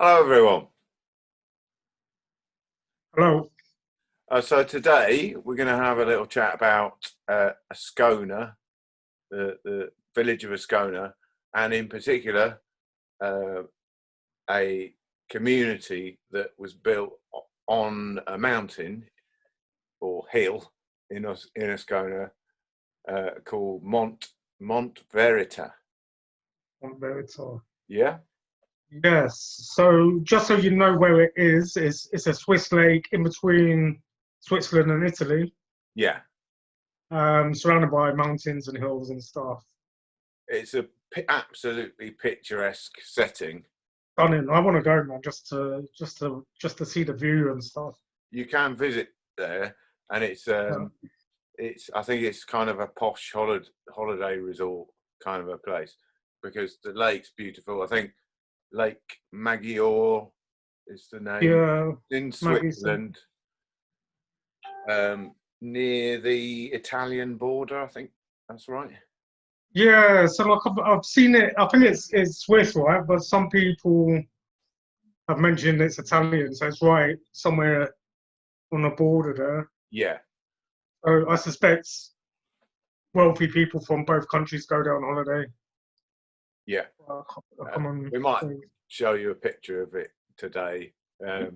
Hello, everyone. Hello. So today we're going to have a little chat about Ascona, the village of Ascona, and in particular uh, a community that was built on a mountain or hill in Ascona called Monte Verità. Monte Verità. Yeah, Yes. So just so you know where it is, it's a Swiss lake in between Switzerland and Italy, yeah. surrounded by mountains and hills and stuff. It's a absolutely picturesque setting. Stunning. I want to go, man, just to see the view and stuff. You can visit there, and it's Yeah. I think it's kind of a posh holiday resort kind of a place because the lake's beautiful. I think Lake Maggiore is the name. Yeah. In Maggie. Switzerland, near the Italian border. I think that's right. Yeah. So like I've seen it. I think it's Swiss, right? But some people have mentioned it's Italian, so it's right somewhere on the border there. Yeah, So I suspect wealthy people from both countries go there on holiday. yeah. A common We might thing. show you a picture of it today.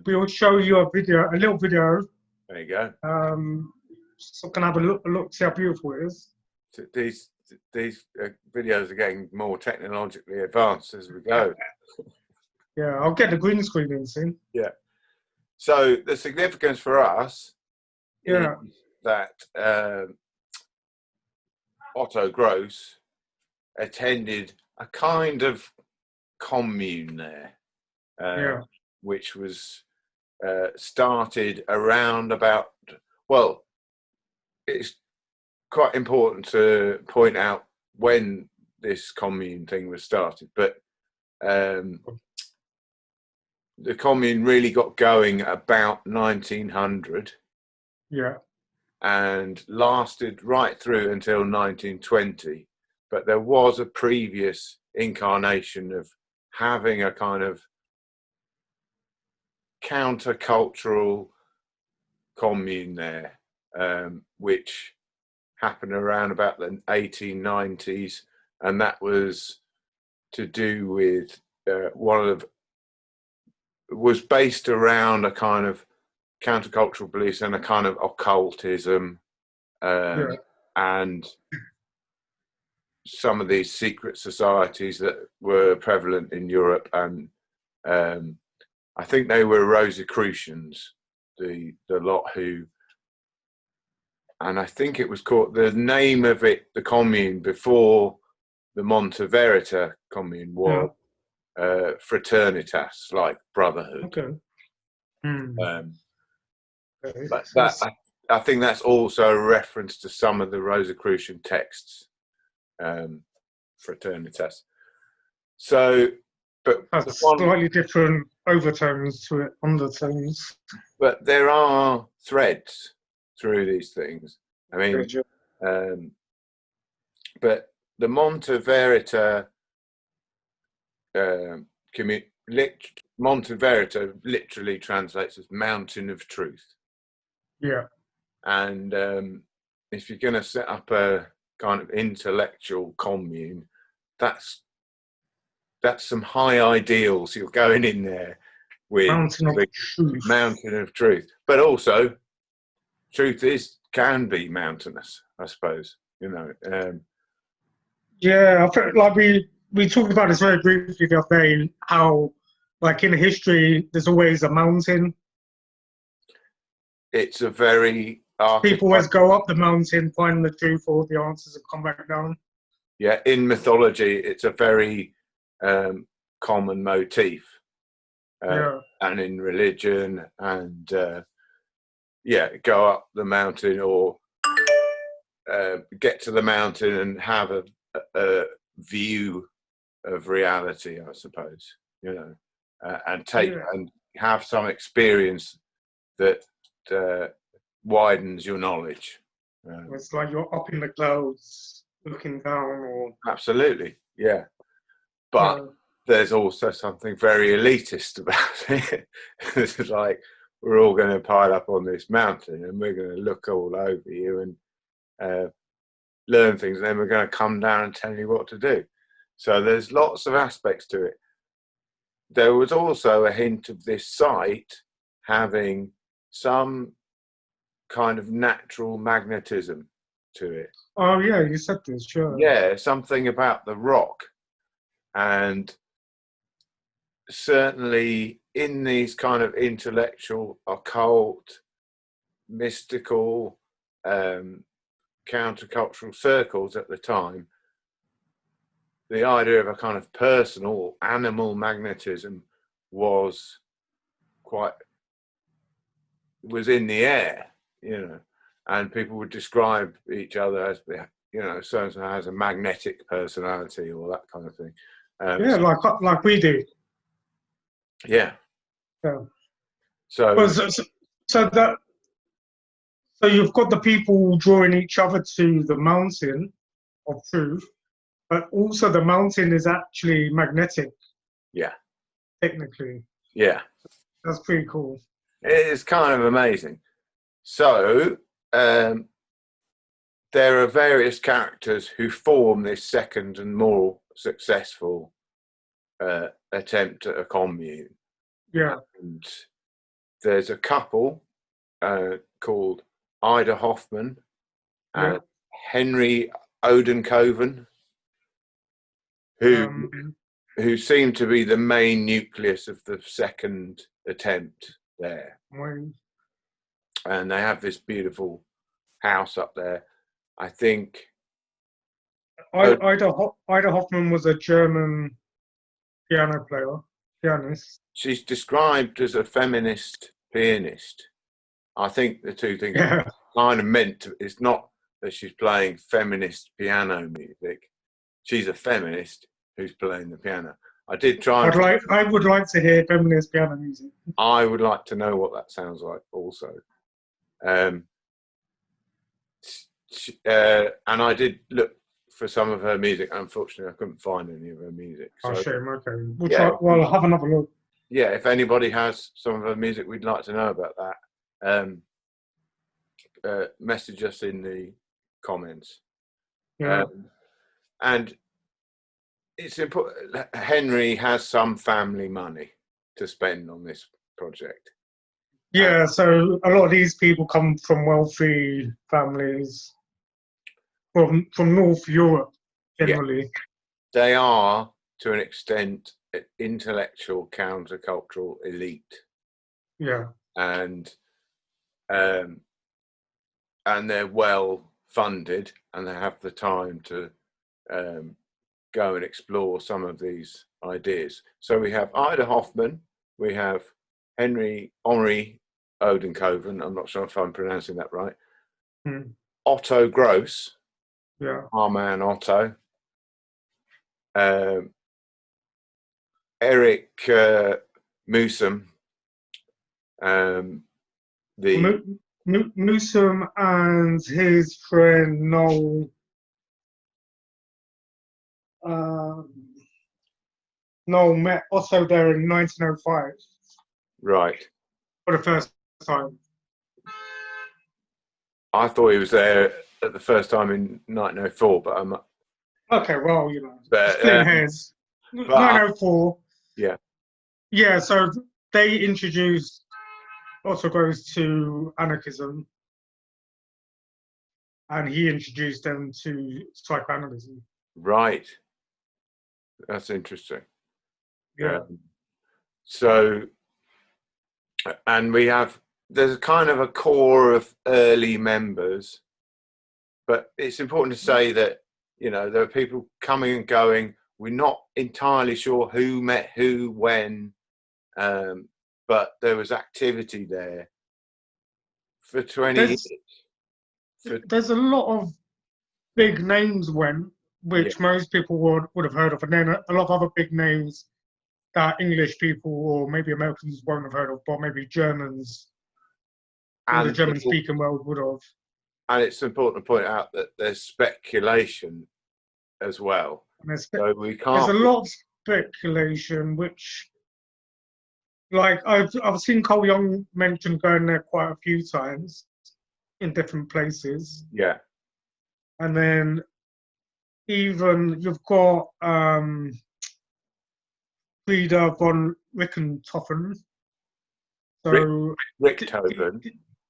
We'll show you a little video, There you go. so can have a look, see how beautiful it is. So these videos are getting more technologically advanced as we go. Yeah, I'll get the green screen in soon. Yeah. So the significance for us Yeah, is that Otto Gross attended a kind of commune there, yeah, which was started around about, well, it's quite important to point out when this commune thing was started, but the commune really got going about 1900 yeah, and lasted right through until 1920. But there was a previous incarnation of having a kind of countercultural commune there, which happened around about the 1890s, and that was to do with was based around a kind of countercultural beliefs and a kind of occultism, yeah, and some of these secret societies that were prevalent in Europe, and I think they were Rosicrucians, the lot who, and I think it was called, the name of it, the commune before the Monte Verità commune was Fraternitas, like brotherhood. okay. Okay. But So that I think that's also a reference to some of the Rosicrucian texts, Fraternitas. So, but has slightly different overtones to it, undertones. but there are threads through these things. I mean, but the Monte Verità Monte Verità literally translates as mountain of truth. Yeah. And if you're going to set up a kind of intellectual commune, that's some high ideals. You're going in there with Mountain of truth. mountain of truth, but also truth can be mountainous, I suppose. You know. Yeah, I feel like we talked about this very briefly the other day. How, like in history, there's always a mountain. It's a very People always go up the mountain, find the truth or the answers, and come back down. Yeah, in mythology, it's a very common motif, and in religion, and go up the mountain or get to the mountain and have a view of reality, I suppose. You know, and and have some experience that widens your knowledge. It's like you're up in the clouds looking down, or absolutely, yeah. But there's also something very elitist about it. It's like, we're all going to pile up on this mountain and we're going to look all over you and learn things, and then we're going to come down and tell you what to do. So there's lots of aspects to it. There was also a hint of this site having some kind of natural magnetism to it. Oh yeah, you said this, sure. Yeah, something about the rock. And certainly in these kind of intellectual, occult, mystical, countercultural circles at the time, the idea of a kind of personal animal magnetism was in the air, and people would describe each other as, so-and-so has a magnetic personality or that kind of thing. Yeah, like we do. Yeah. Yeah. So you've got the people drawing each other to the mountain of truth, but also the mountain is actually magnetic. Yeah. Technically. Yeah. That's pretty cool. It is kind of amazing. So there are various characters who form this second and more successful attempt at a commune. Yeah. And there's a couple called Ida Hoffman and Henry Odenkoven, who seem to be the main nucleus of the second attempt there. And they have this beautiful house up there. I think Ida Hoffman was a German pianist. She's described as a feminist pianist. I think the two things are kind of meant to, it's not that she's playing feminist piano music. She's a feminist who's playing the piano. I did try. I would like to hear feminist piano music. I would like to know what that sounds like also. And I did look for some of her music. Unfortunately, I couldn't find any of her music. So, shame. Okay. We'll have another look. Yeah, if anybody has some of her music, we'd like to know about that. Message us in the comments. Yeah. And it's important. Henry has some family money to spend on this project. Yeah, so a lot of these people come from wealthy families from North Europe generally. Yeah. They are, to an extent, intellectual countercultural elite. Yeah. And they're well funded and they have the time to go and explore some of these ideas. So we have Ida Hoffman, we have Henry Odenkoven, I'm not sure if I'm pronouncing that right. Otto Gross, our man Otto. Eric Musum, Musum and his friend Noel met Otto there in 1905. Right. For the first time. I thought he was there at the first time in 1904, but I'm... Okay, well, splitting hairs. 1904. Yeah. Yeah, so they introduced Otto Gross to anarchism, and he introduced them to psychoanalysis. Right. That's interesting. Yeah. So, and there's a kind of a core of early members, but it's important to say that, there are people coming and going. We're not entirely sure who met who, when, but there was activity there for 20 years. There's a lot of big names which most people would have heard of, and then a lot of other big names that English people or maybe Americans won't have heard of, but maybe Germans and the German-speaking world would have. And it's important to point out that there's speculation as well. There's speculation, which, like, I've seen Cole Young mentioned going there quite a few times in different places. Yeah. And then even you've got Frieda von Richthofen. So Richthofen.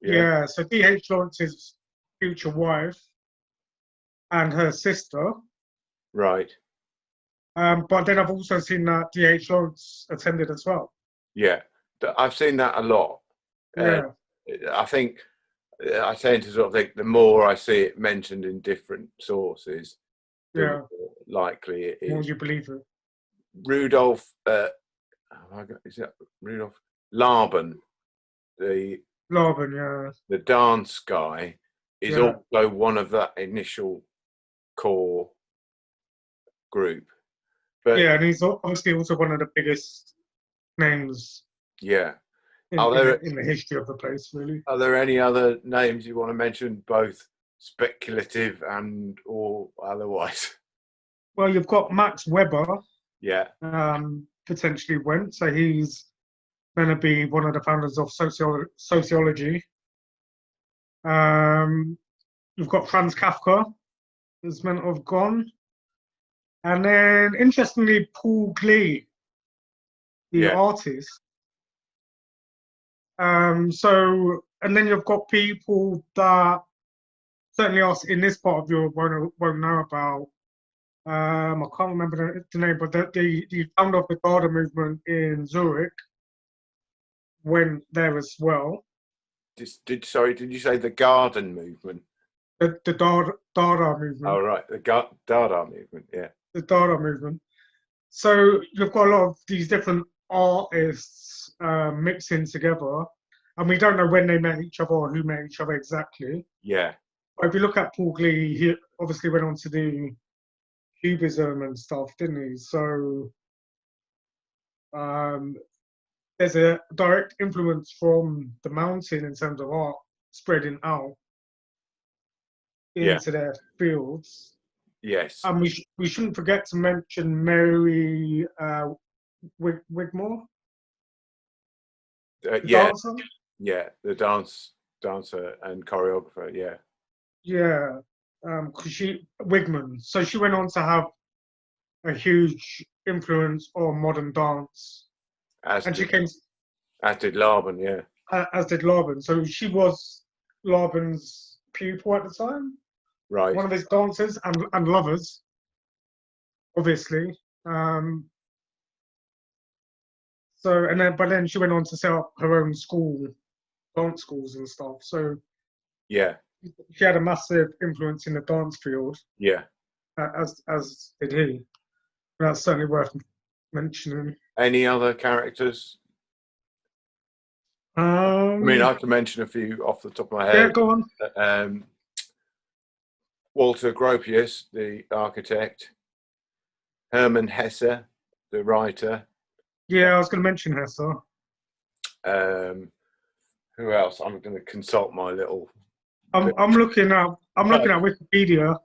Yeah, so D.H. Lawrence's future wife and her sister. Right. But then I've also seen that D.H. Lawrence attended as well. Yeah, I've seen that a lot. Yeah. I think I tend to sort of think the more I see it mentioned in different sources, the more likely it is. More you believe it. Rudolf, is that Rudolf Laban? Laban, yeah. The dance guy is also one of that initial core group. But yeah, and he's obviously also one of the biggest names. Yeah. In the history of the place, really. Are there any other names you want to mention, both speculative and or otherwise? Well, you've got Max Weber. Yeah. Potentially went, so he's going to be one of the founders of sociology. You've got Franz Kafka, who's meant to have gone. And then, interestingly, Paul Klee, the artist. And then you've got people that certainly us in this part of Europe won't know about. I can't remember the name, but the founder of the Dada movement in Zurich went there as well. Did you say the garden movement? The Dada movement. Oh, right, the Dada movement, yeah. The Dada movement. So you've got a lot of these different artists mixing together, and we don't know when they met each other or who met each other exactly. Yeah. But if you look at Paul Klee, he obviously went on to do Cubism and stuff, didn't he? So there's a direct influence from the mountain in terms of art spreading out into their fields. Yes. And we shouldn't forget to mention Mary Wigmore. Dancer? Yeah, the dancer and choreographer, yeah. Yeah, because Wigman. So she went on to have a huge influence on modern dance. As did Laban, yeah. As did Laban. So she was Laban's pupil at the time. Right. One of his dancers and lovers, obviously. But then she went on to set up her own school, dance schools and stuff. So yeah, she had a massive influence in the dance field. Yeah. As did he. That's certainly worth mentioning. Any other characters? I mean, I can mention a few off the top of my head. Yeah, go on. Walter Gropius, the architect. Hermann Hesse, the writer. Yeah, I was going to mention Hesse. Who else? I'm going to consult my little. I'm looking at Wikipedia.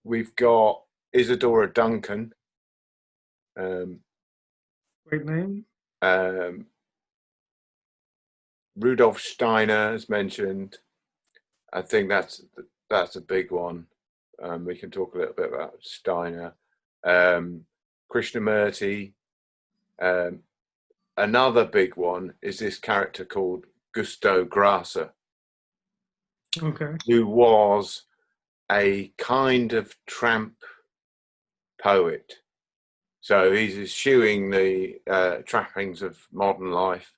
We've got Isadora Duncan. Great name. Rudolf Steiner is mentioned. I think that's a big one. We can talk a little bit about Steiner. Krishnamurti. Another big one is this character called Gusto Grasser, who was a kind of tramp poet. So he's eschewing the trappings of modern life,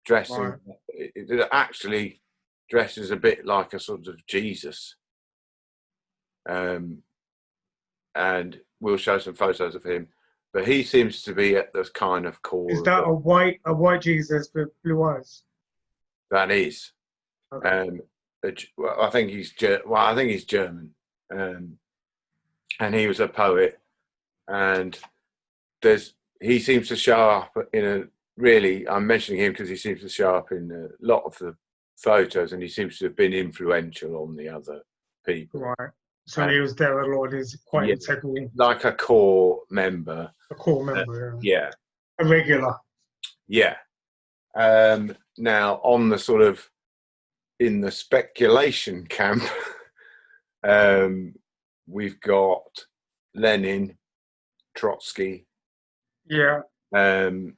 dressing. It actually dresses a bit like a sort of Jesus. And we'll show some photos of him. But he seems to be at the kind of core. Is that a white Jesus with blue eyes? That is. Okay. I think he's German, and he was a poet, and he seems to show up in a really. I'm mentioning him because he seems to show up in a lot of the photos, and he seems to have been influential on the other people. Right. So he was there a lot. He's quite integral. Like a core member. A core member, yeah. A regular. Yeah. Now, on the sort of, in the speculation camp, we've got Lenin, Trotsky. Yeah. And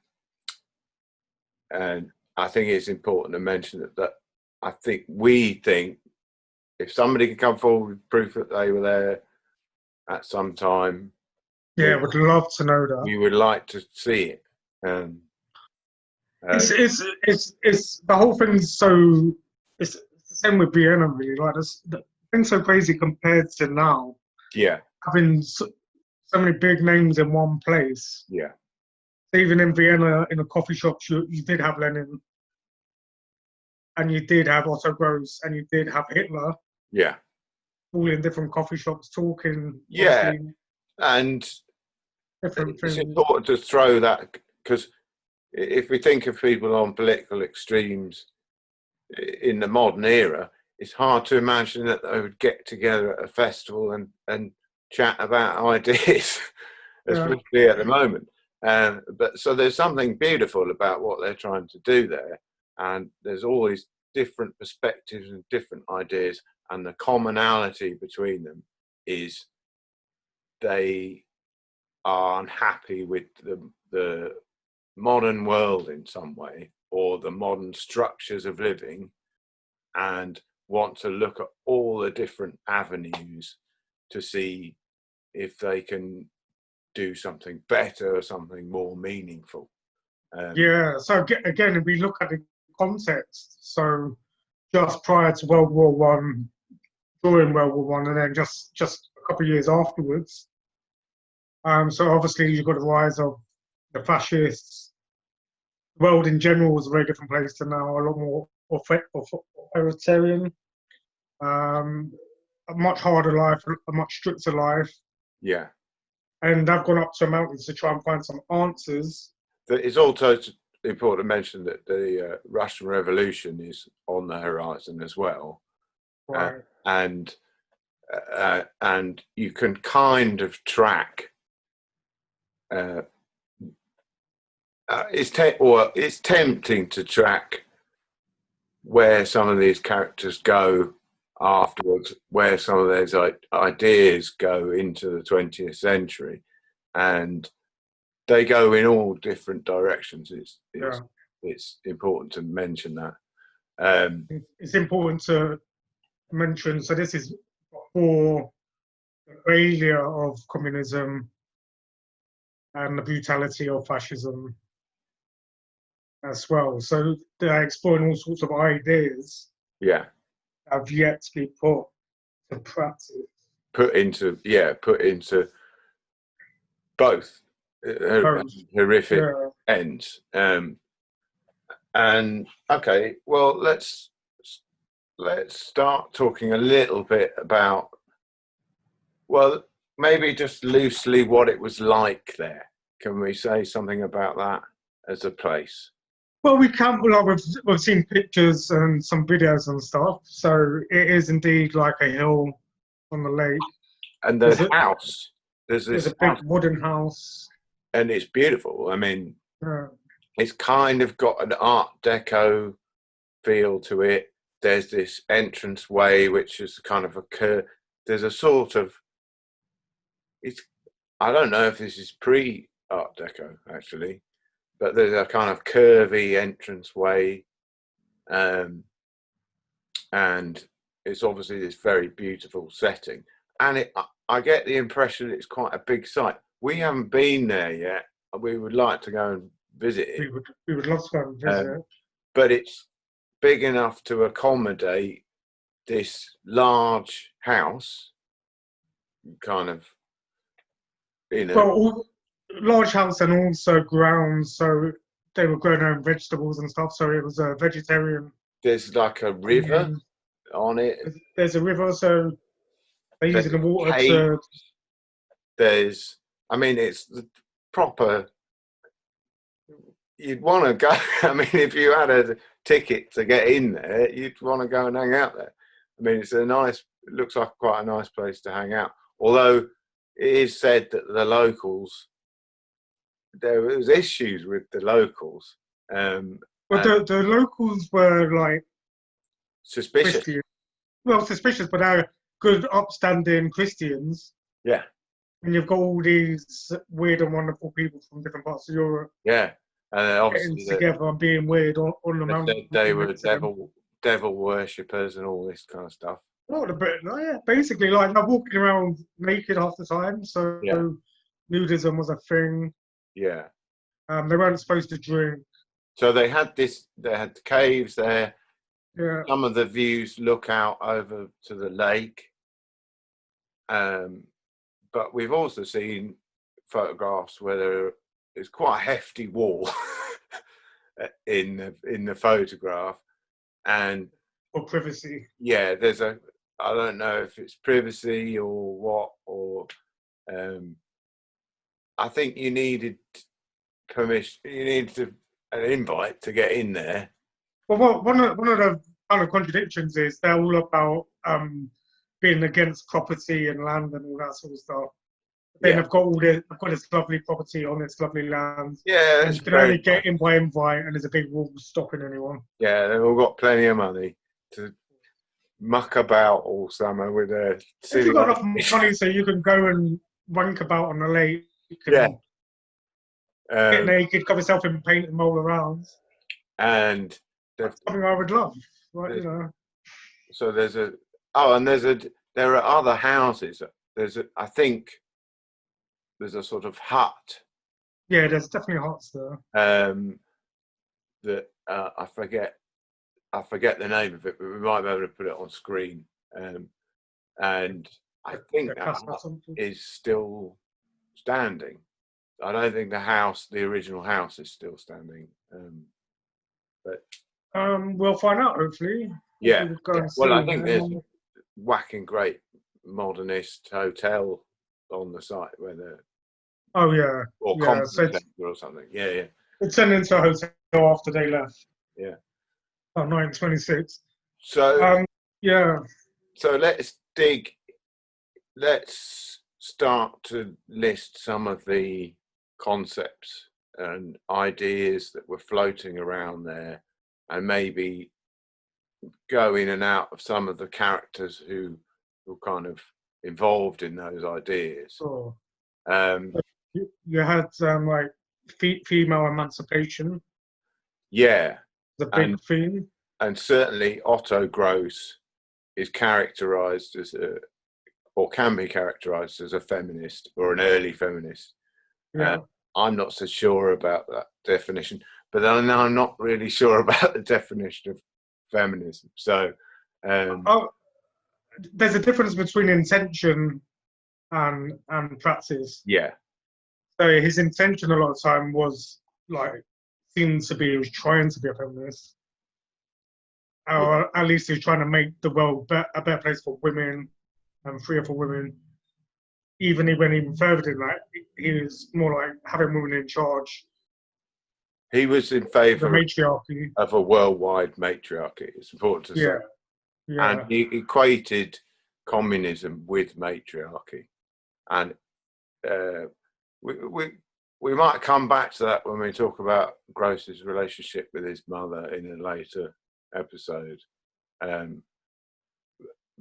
I think it's important to mention that we think if somebody can come forward with proof that they were there at some time, would love to know that. We would like to see it. It's the whole thing's so. It's the same with Vienna, really. Like the thing's so crazy compared to now. Yeah. Having so many big names in one place. Yeah. Even in Vienna, in the coffee shops, you did have Lenin, and you did have Otto Gross, and you did have Hitler. Yeah. All in different coffee shops talking. Yeah. And it's important to throw that, because if we think of people on political extremes in the modern era, it's hard to imagine that they would get together at a festival and chat about ideas, especially at the moment. But so there's something beautiful about what they're trying to do there, and there's always different perspectives and different ideas, and the commonality between them is they are unhappy with the modern world in some way, or the modern structures of living, and want to look at all the different avenues to see if they can do something better or something more meaningful. So again, if we look at the context, so just prior to World War One, during World War One, and then just a couple of years afterwards. So obviously you've got the rise of the fascists. The world in general was a very different place to now, a lot more authoritarian, a much harder life, a much stricter life. Yeah. And I've gone up to mountains to try and find some answers. It's also important to mention that the Russian Revolution is on the horizon as well. Right. And you can kind of track. It's tempting to track where some of these characters go afterwards, where some of those ideas go into the 20th century, and they go in all different directions. It's important to mention that. It's important to mention, so this is before the failure of communism and the brutality of fascism as well. So they're exploring all sorts of ideas. Yeah. Have yet to be put to practice. Put into both horrific ends. And okay, well, let's start talking a little bit about, well, maybe just loosely what it was like there. Can we say something about that as a place? Well, we can. We've seen pictures and some videos and stuff. So it is indeed like a hill on the lake. And the house. There's a big wooden house. And it's beautiful. I mean, it's kind of got an Art Deco feel to it. There's this entrance way, which is kind of a curve. There's a sort of, I don't know if this is pre-Art Deco, actually, but there's a kind of curvy entrance way. And it's obviously this very beautiful setting. And I get the impression it's quite a big site. We haven't been there yet. We would like to go and visit it. We would love to go and visit it. But it's big enough to accommodate this large house, kind of, large house and also grounds, so they were growing their own vegetables and stuff, so it was a vegetarian. There's like a river on it. There's a river, so they're using the water to... it's the proper... You'd want to go, if you had a ticket to get in there, you'd want to go and hang out there. It's a nice looks like quite a nice place to hang out. Although it is said that the locals, there was issues with the locals. But the locals were like suspicious. Christian. Well, suspicious, but they're good, upstanding Christians. Yeah. And you've got all these weird and wonderful people from different parts of Europe. Yeah. And obviously getting together and being weird on the mountain. They were devil worshippers and all this kind of stuff. Not a bit, yeah. Basically, like they're walking around naked half the time, so nudism was a thing. Yeah. They weren't supposed to drink. So they had caves there. Yeah. Some of the views look out over to the lake. But we've also seen photographs where there's quite a hefty wall in the photograph, and for privacy. Yeah, I don't know if it's privacy or what, or I think you needed permission. You needed an invite to get in there. Well, one of the kind of contradictions is they're all about being against property and land and all that sort of stuff. Then I've got this lovely property on this lovely land. Yeah, and you can only get in by invite, and there's a big wall stopping anyone. Yeah, they've all got plenty of money to muck about all summer with their silly. If you've got enough money so you can go and wank about on the lake. You can get naked, cover yourself in paint and roll around. And that's something I would love. Right, you know. So there are other houses. I think there's a sort of hut. Yeah, there's definitely huts there. That I forget the name of it, but we might be able to put it on screen. And I think that hut is still standing. I don't think the original house is still standing. But we'll find out hopefully. Yeah. Well, I think there's a whacking great modernist hotel on the site where the or conference center or something. Yeah. It turned into a hotel after they left. Yeah. 1926. So So let's start to list some of the concepts and ideas that were floating around there, and maybe go in and out of some of the characters who were kind of involved in those ideas. Sure. You had like female emancipation. Yeah. The big theme. And certainly Otto Gross is characterized as can be characterized as a feminist or an early feminist. Yeah. I'm not so sure about that definition, but then I'm not really sure about the definition of feminism. So, there's a difference between intention and practice. Yeah. So his intention a lot of time was like seems to be he was trying to be a feminist, or at least he was trying to make the world a better place for women and freer for women. Even he went even further than that. He was more like having women in charge. He was in favour matriarchy of a worldwide matriarchy. It's important to say. Yeah. And he equated communism with matriarchy. And we might come back to that when we talk about Gross's relationship with his mother in a later episode.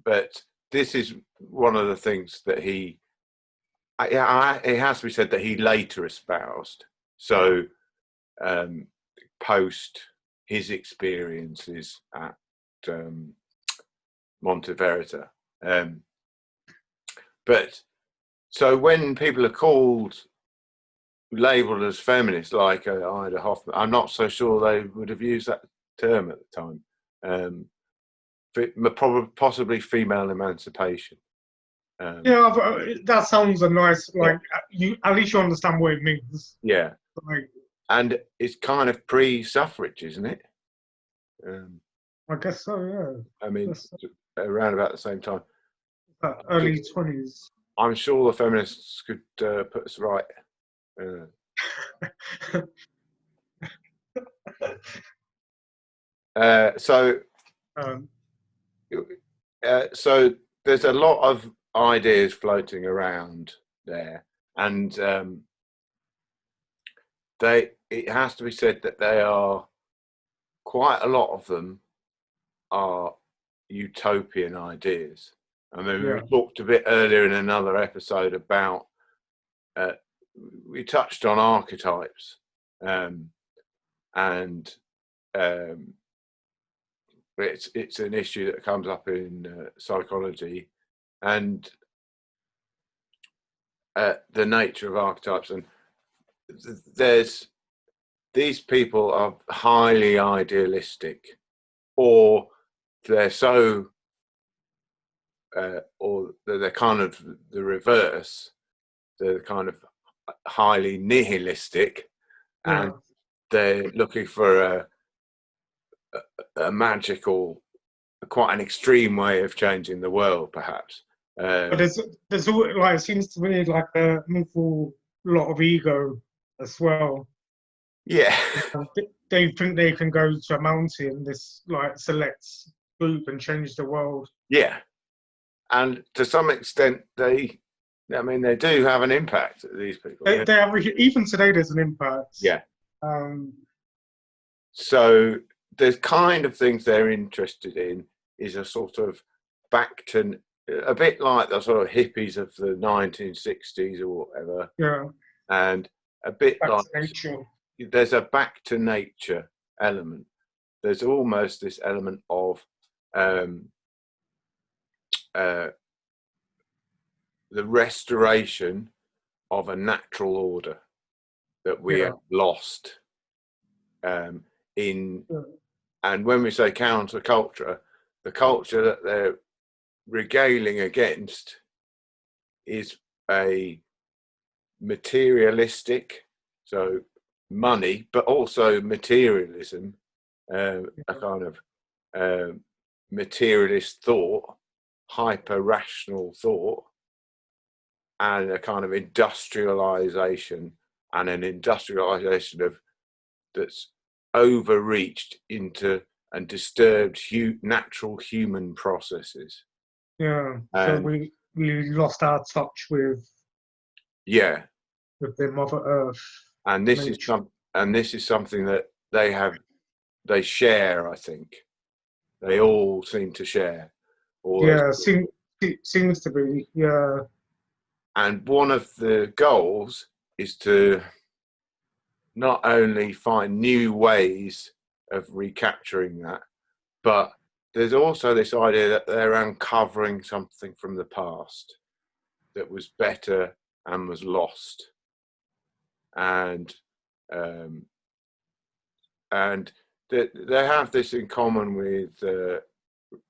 But this is one of the things that it has to be said that he later espoused. So post his experiences at Monte Verità. But so when people are labelled as feminists, like Ida Hoffman, I'm not so sure they would have used that term at the time. Possibly female emancipation. That sounds a nice, like, at least you understand what it means. Yeah. Like, and it's kind of pre-suffrage, isn't it? I guess so, yeah. I mean, around about the same time. Early 20s. I'm sure the feminists could put us right. So there's a lot of ideas floating around there, and it has to be said that they are, quite a lot of them are utopian ideas. I mean, we talked a bit earlier in another episode about, we touched on archetypes, and it's an issue that comes up in psychology, and the nature of archetypes. And these people are highly idealistic, or they're so, or they're kind of the reverse. They're kind of highly nihilistic, and they're looking for a magical, quite an extreme way of changing the world, perhaps. But there's all, like, it seems to me like an awful lot of ego as well. Yeah. They think they can go to a mountain, this like select group, and change the world. Yeah. And to some extent, they do have an impact, these people. They have, even today, there's an impact. Yeah. So the kind of things they're interested in is a sort of back to, a bit like the sort of hippies of the 1960s or whatever. Yeah. And a bit back like to nature. There's a back to nature element. There's almost this element of the restoration of a natural order that we have lost and when we say counterculture, the culture that they're regaling against is a materialistic, so money, but also materialism, a kind of materialist thought, hyper rational thought, and a kind of industrialization, and an industrialization of that's overreached into and disturbed natural human processes. Yeah, so we lost our touch with the Mother Earth. And this is something that they share. I think they all seem to share. Seems to be. Yeah. And one of the goals is to not only find new ways of recapturing that, but there's also this idea that they're uncovering something from the past that was better and was lost. And they have this in common with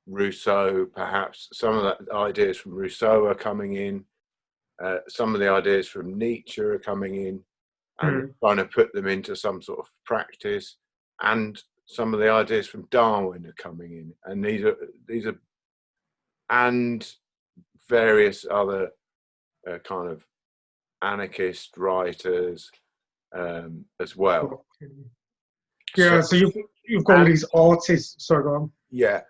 Rousseau, perhaps. Some of the ideas from Rousseau are coming in. Some of the ideas from Nietzsche are coming in, and trying to put them into some sort of practice. And some of the ideas from Darwin are coming in, and these are, and various other kind of anarchist writers as well. Yeah, so you've got all these artists. Sorry, go on. Yeah,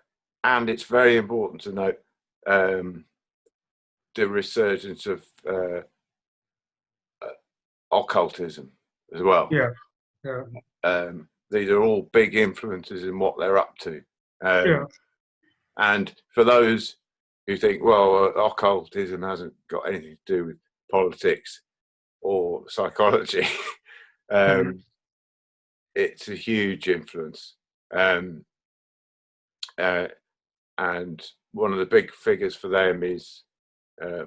and it's very important to note the resurgence of occultism as well. Yeah. These are all big influences in what they're up to. And for those who think, well, occultism hasn't got anything to do with politics or psychology, it's a huge influence. And one of the big figures for them is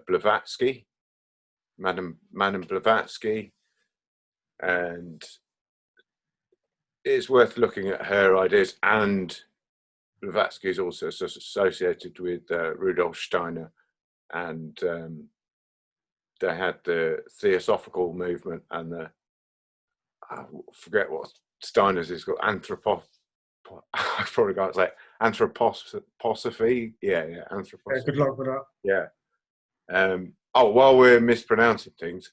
Blavatsky, Madame Blavatsky, and it's worth looking at her ideas. And Blavatsky is also associated with Rudolf Steiner, and they had the Theosophical movement and I forget what Steiner's is called, I probably can't say anthroposophy. Yeah, anthroposophy. Yeah, good luck with that. Yeah. While we're mispronouncing things,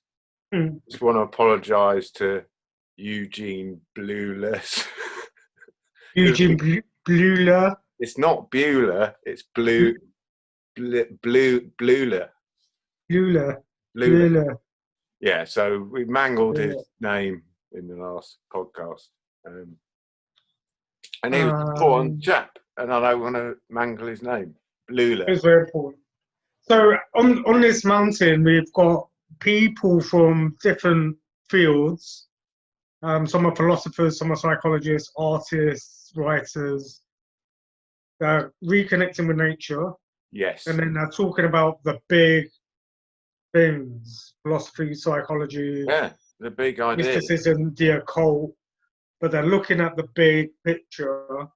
just want to apologise to Eugene Bleuler. Eugene Bleuler. It's not Bueller, it's Blue. Blula. Yeah, so we mangled his name in the last podcast. And he was an important chap, and I don't want to mangle his name. Blula. It's very important. So on this mountain, we've got people from different fields. Some are philosophers, some are psychologists, artists, writers. They're reconnecting with nature. Yes. And then they're talking about the big things, philosophy, psychology. Yeah, the big idea. Mysticism, the occult. But they're looking at the big picture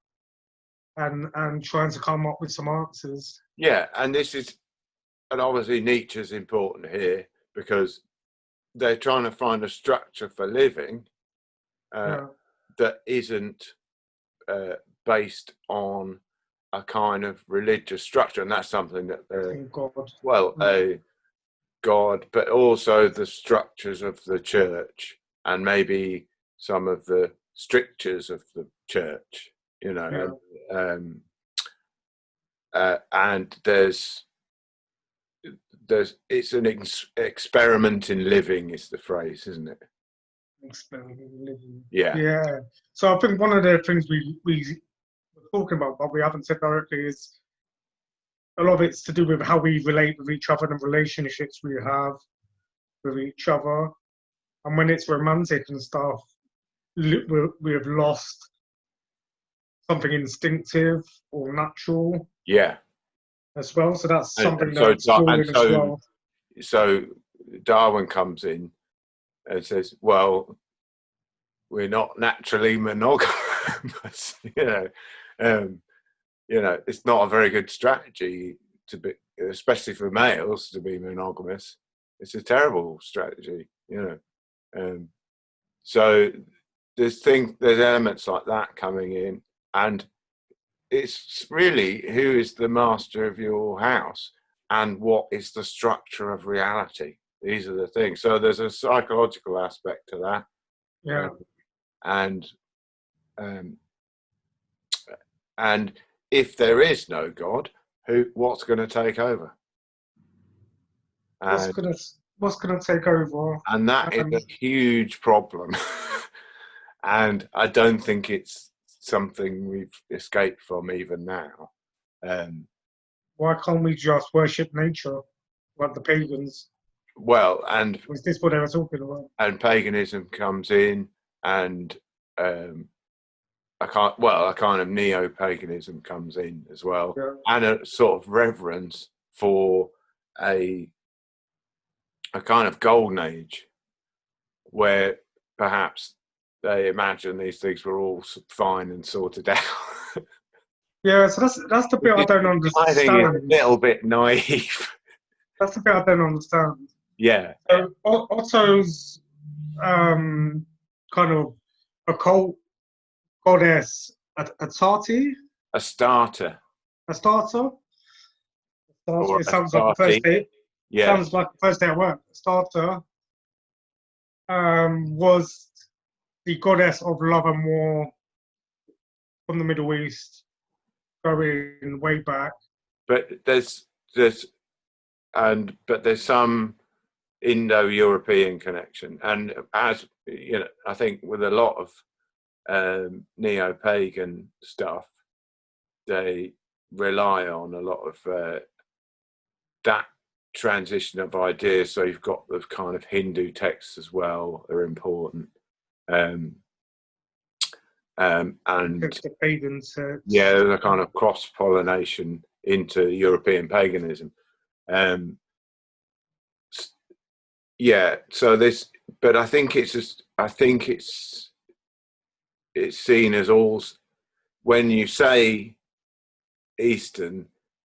and trying to come up with some answers. Yeah, and obviously Nietzsche's important here because they're trying to find a structure for living that isn't based on a kind of religious structure, and that's something that God, but also the structures of the church and maybe some of the strictures of the church, you know. And there's it's an experiment in living is the phrase, isn't it? Experiment in living. Yeah. So I think one of the things we were talking about, but we haven't said directly, is a lot of it's to do with how we relate with each other and the relationships we have with each other. And when it's romantic and stuff, we have lost something instinctive or natural. Yeah. As well. So that's something that's falling as well. So Darwin comes in and says, well, we're not naturally monogamous, you know, it's not a very good strategy to be, especially for males, to be monogamous. It's a terrible strategy, you know. So there's elements like that coming in, and it's really who is the master of your house and what is the structure of reality. These are the things. So there's a psychological aspect to that. Yeah. And if there is no God, what's going to take over? What's going to take over? And that is a huge problem. And I don't think it's something we've escaped from even now. Why can't we just worship nature like the pagans? Well, and is this what they were talking about? And paganism comes in, and a kind of neo-paganism comes in as well, and a sort of reverence for a kind of golden age, where perhaps they imagine these things were all fine and sorted out. Yeah, so that's the bit I don't understand. I think it's a little bit naive. That's the bit I don't understand. Yeah. So Otto's kind of occult goddess, a Tate? A starter. A starter? It sounds like the first day. Yeah. Sounds like the first day at work. A starter was the goddess of love and war from the Middle East, going way back. But there's some Indo-European connection, and as you know, I think with a lot of neo-pagan stuff, they rely on a lot of that transition of ideas. So you've got the kind of Hindu texts as well are important. And the pagans, there's a kind of cross-pollination into European paganism. So this, but I think it's seen as all, when you say Eastern,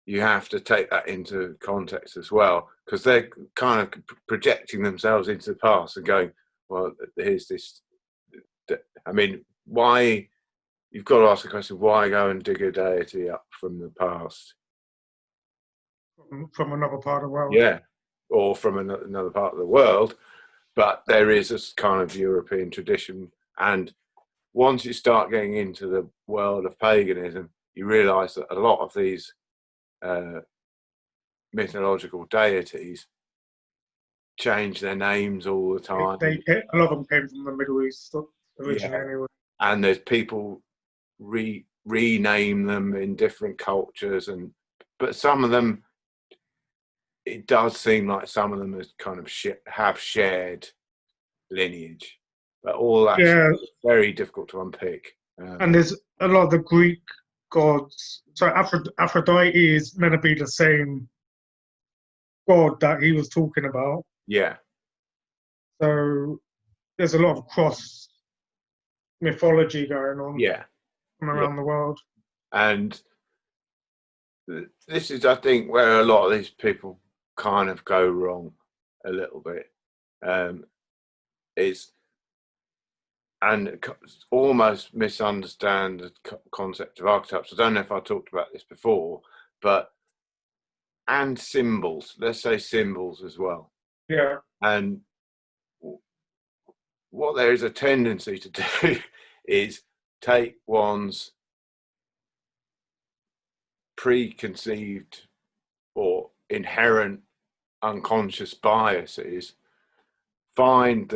you have to take that into context as well, because they're kind of projecting themselves into the past and going, well, here's this. I mean, why? You've got to ask the question: why go and dig a deity up from the past, from another part of the world? Yeah, or from another part of the world. But there is this kind of European tradition, and once you start getting into the world of paganism, you realise that a lot of these mythological deities change their names all the time. A lot of them came from the Middle East originally, anyway. And there's people rename them in different cultures, but some of them, it does seem like some of them is kind of have shared lineage, but all that's very difficult to unpick. And there's a lot of the Greek gods. So Aphrodite is meant to be the same god that he was talking about. Yeah. So there's a lot of cross mythology going on. Yeah. From around the world. And this is, I think, where a lot of these people kind of go wrong a little bit. And almost misunderstand the concept of archetypes. I don't know if I talked about this before, and symbols. Let's say symbols as well. Yeah. And what there is a tendency to do is take one's preconceived or inherent unconscious biases, find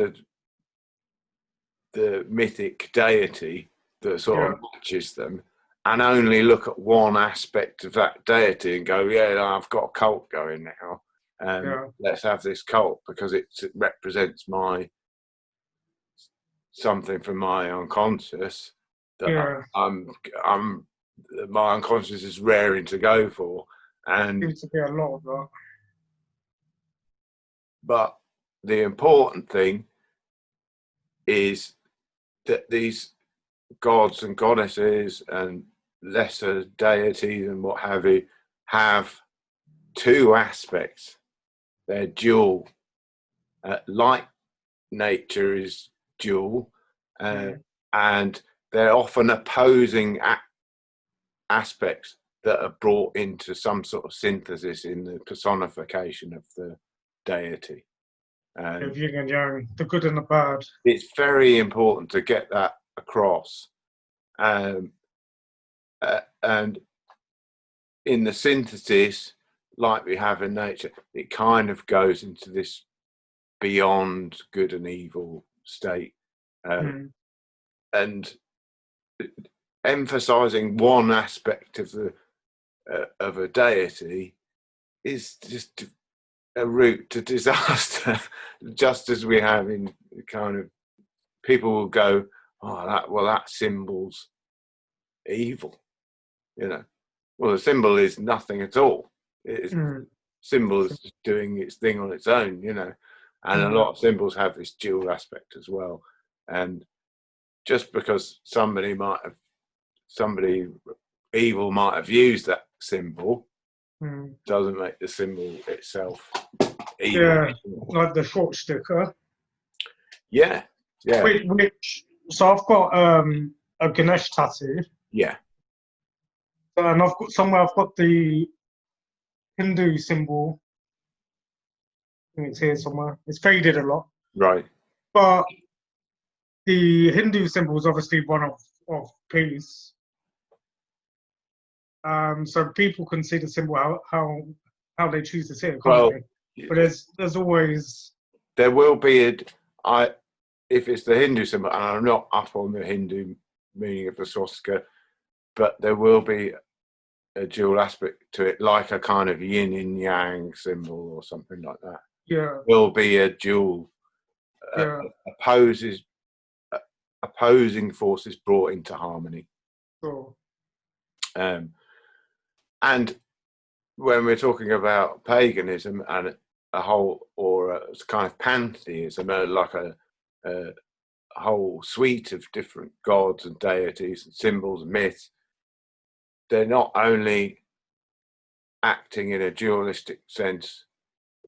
the mythic deity that sort of matches them, and only look at one aspect of that deity and go, I've got a cult going now, let's have this cult because it represents something from my unconscious that my unconscious is raring to go for. And seems to be a lot of that. But the important thing is that these gods and goddesses and lesser deities and what have you have two aspects. They're dual. Like nature is dual, and they're often opposing aspects that are brought into some sort of synthesis in the personification of the deity. Of yin and yang, the good and the bad. It's very important to get that across. And in the synthesis, like we have in nature, it kind of goes into this beyond good and evil state. And emphasizing one aspect of a deity is just a route to disaster. Just as we have in kind of, people will go, that symbol's evil, well, the symbol is nothing at all. Symbol is just doing its thing on its own, and a lot of symbols have this dual aspect as well. And just because somebody evil might have used that symbol doesn't make the symbol itself evil. Yeah, like the short sticker. Yeah. So I've got a Ganesh tattoo. Yeah. And I've got the Hindu symbol. I think it's here somewhere. It's faded a lot. Right. But the Hindu symbol is obviously one of peace. So people can see the symbol how they choose to see it, can't they? But there's always... There will be if it's the Hindu symbol, and I'm not up on the Hindu meaning of the swastika, but there will be a dual aspect to it, like a kind of yin and yang symbol or something like that. Yeah. Will be a dual opposing forces brought into harmony. Sure. And when we're talking about paganism and a whole, or a kind of pantheism, like a whole suite of different gods and deities and symbols and myths, they're not only acting in a dualistic sense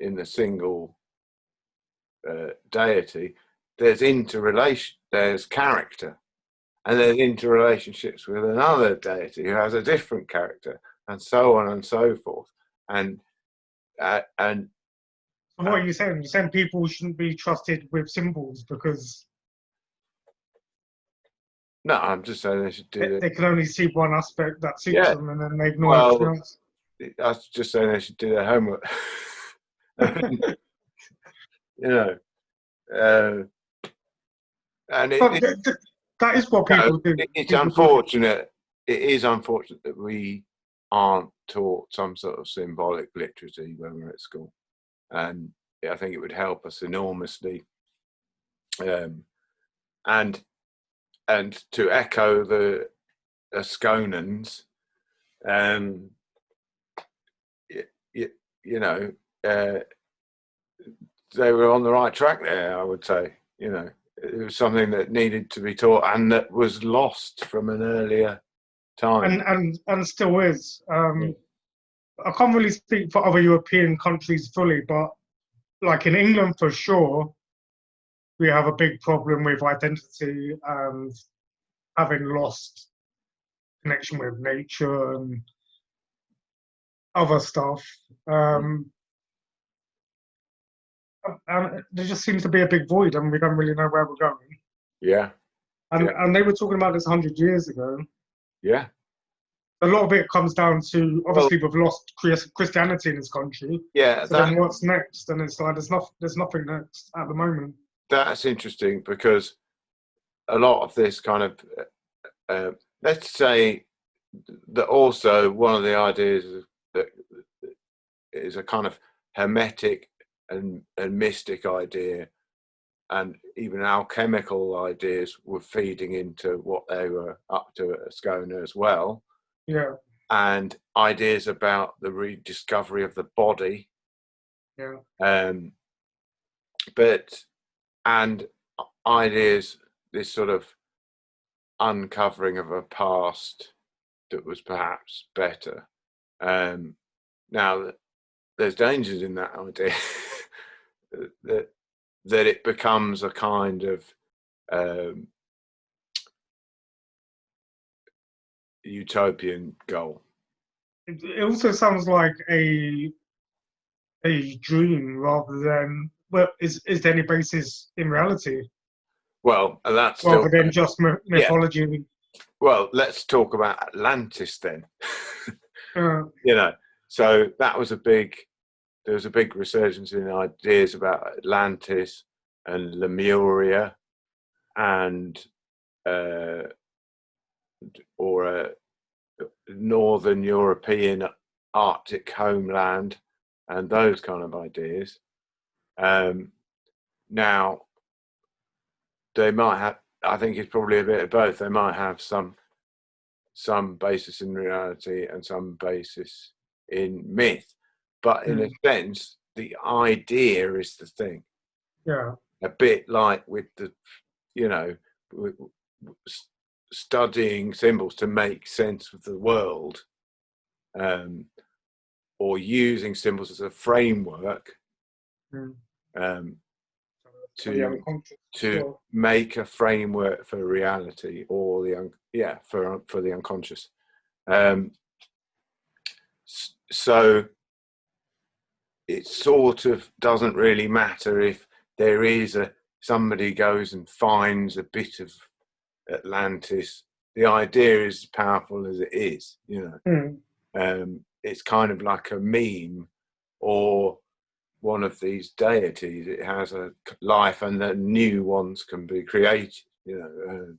in the single deity, there's interrelation, there's character, and there's interrelationships with another deity who has a different character, and so on and so forth. And what are you saying? You're saying people shouldn't be trusted with symbols because... No, I'm just saying they should do it. They can only see one aspect that suits them, and then they ignore everything else. I was just saying they should do their homework. And that is what people do. It's unfortunate. It is unfortunate that we aren't taught some sort of symbolic literacy when we're at school, and I think it would help us enormously. And to echo the Asconans, they were on the right track there, I would say. It was something that needed to be taught and that was lost from an earlier time. And still is. I can't really speak for other European countries fully, but like in England for sure, we have a big problem with identity and having lost connection with nature and other stuff. And there just seems to be a big void, and we don't really know where we're going. Yeah. And they were talking about this 100 years ago. Yeah. A lot of it comes down to, obviously, we've lost Christianity in this country. Yeah. So then what's next? And it's like there's nothing next at the moment. That's interesting, because a lot of this kind of, let's say that also one of the ideas that is a kind of hermetic and mystic idea, and even alchemical ideas were feeding into what they were up to at Ascona as well. Yeah. And ideas about the rediscovery of the body. Yeah. And ideas, this sort of uncovering of a past that was perhaps better. Now, there's dangers in that idea. that it becomes a kind of utopian goal. It also sounds like a dream rather than, well, is there any basis in reality? Well, that's rather than just mythology. Yeah. Well, let's talk about Atlantis then. So that was there was a big resurgence in ideas about Atlantis and Lemuria and or a northern European Arctic homeland and those kind of ideas. Now, they might have, I think it's probably a bit of both. They might have some basis in reality and some basis in myth. But in a sense, the idea is the thing. Yeah. A bit like with the, studying symbols to make sense of the world, or using symbols as a framework to make a framework for reality or for the unconscious. So it sort of doesn't really matter if there is somebody goes and finds a bit of Atlantis. The idea is as powerful as it is, it's kind of like a meme or one of these deities. It has a life, and the new ones can be created, that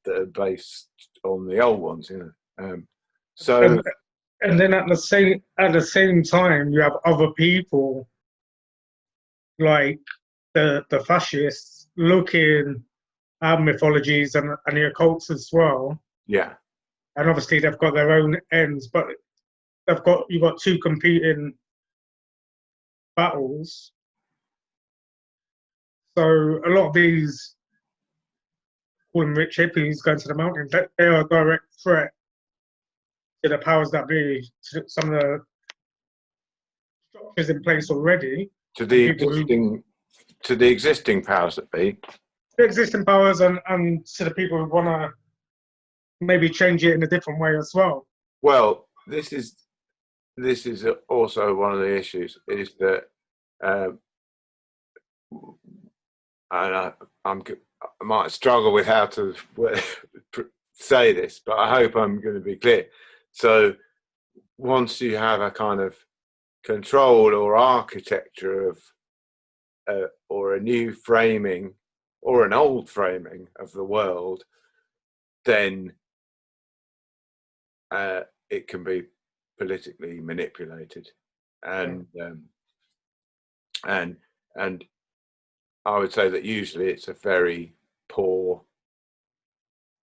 are based on the old ones, So. And then at the same time, you have other people like the fascists looking at mythologies and the occults as well. Yeah. And obviously they've got their own ends, but you've got two competing battles. So a lot of these rich hippies going to the mountains, they are a direct threat to the powers that be, to some of the structures in place already. To the existing powers that be. The existing powers and to the people who want to maybe change it in a different way as well. Well, this is also one of the issues, is that, and I might struggle with how to say this, but I hope I'm going to be clear. So once you have a kind of control or architecture of or a new framing or an old framing of the world, then it can be politically manipulated, and I would say that usually it's a very poor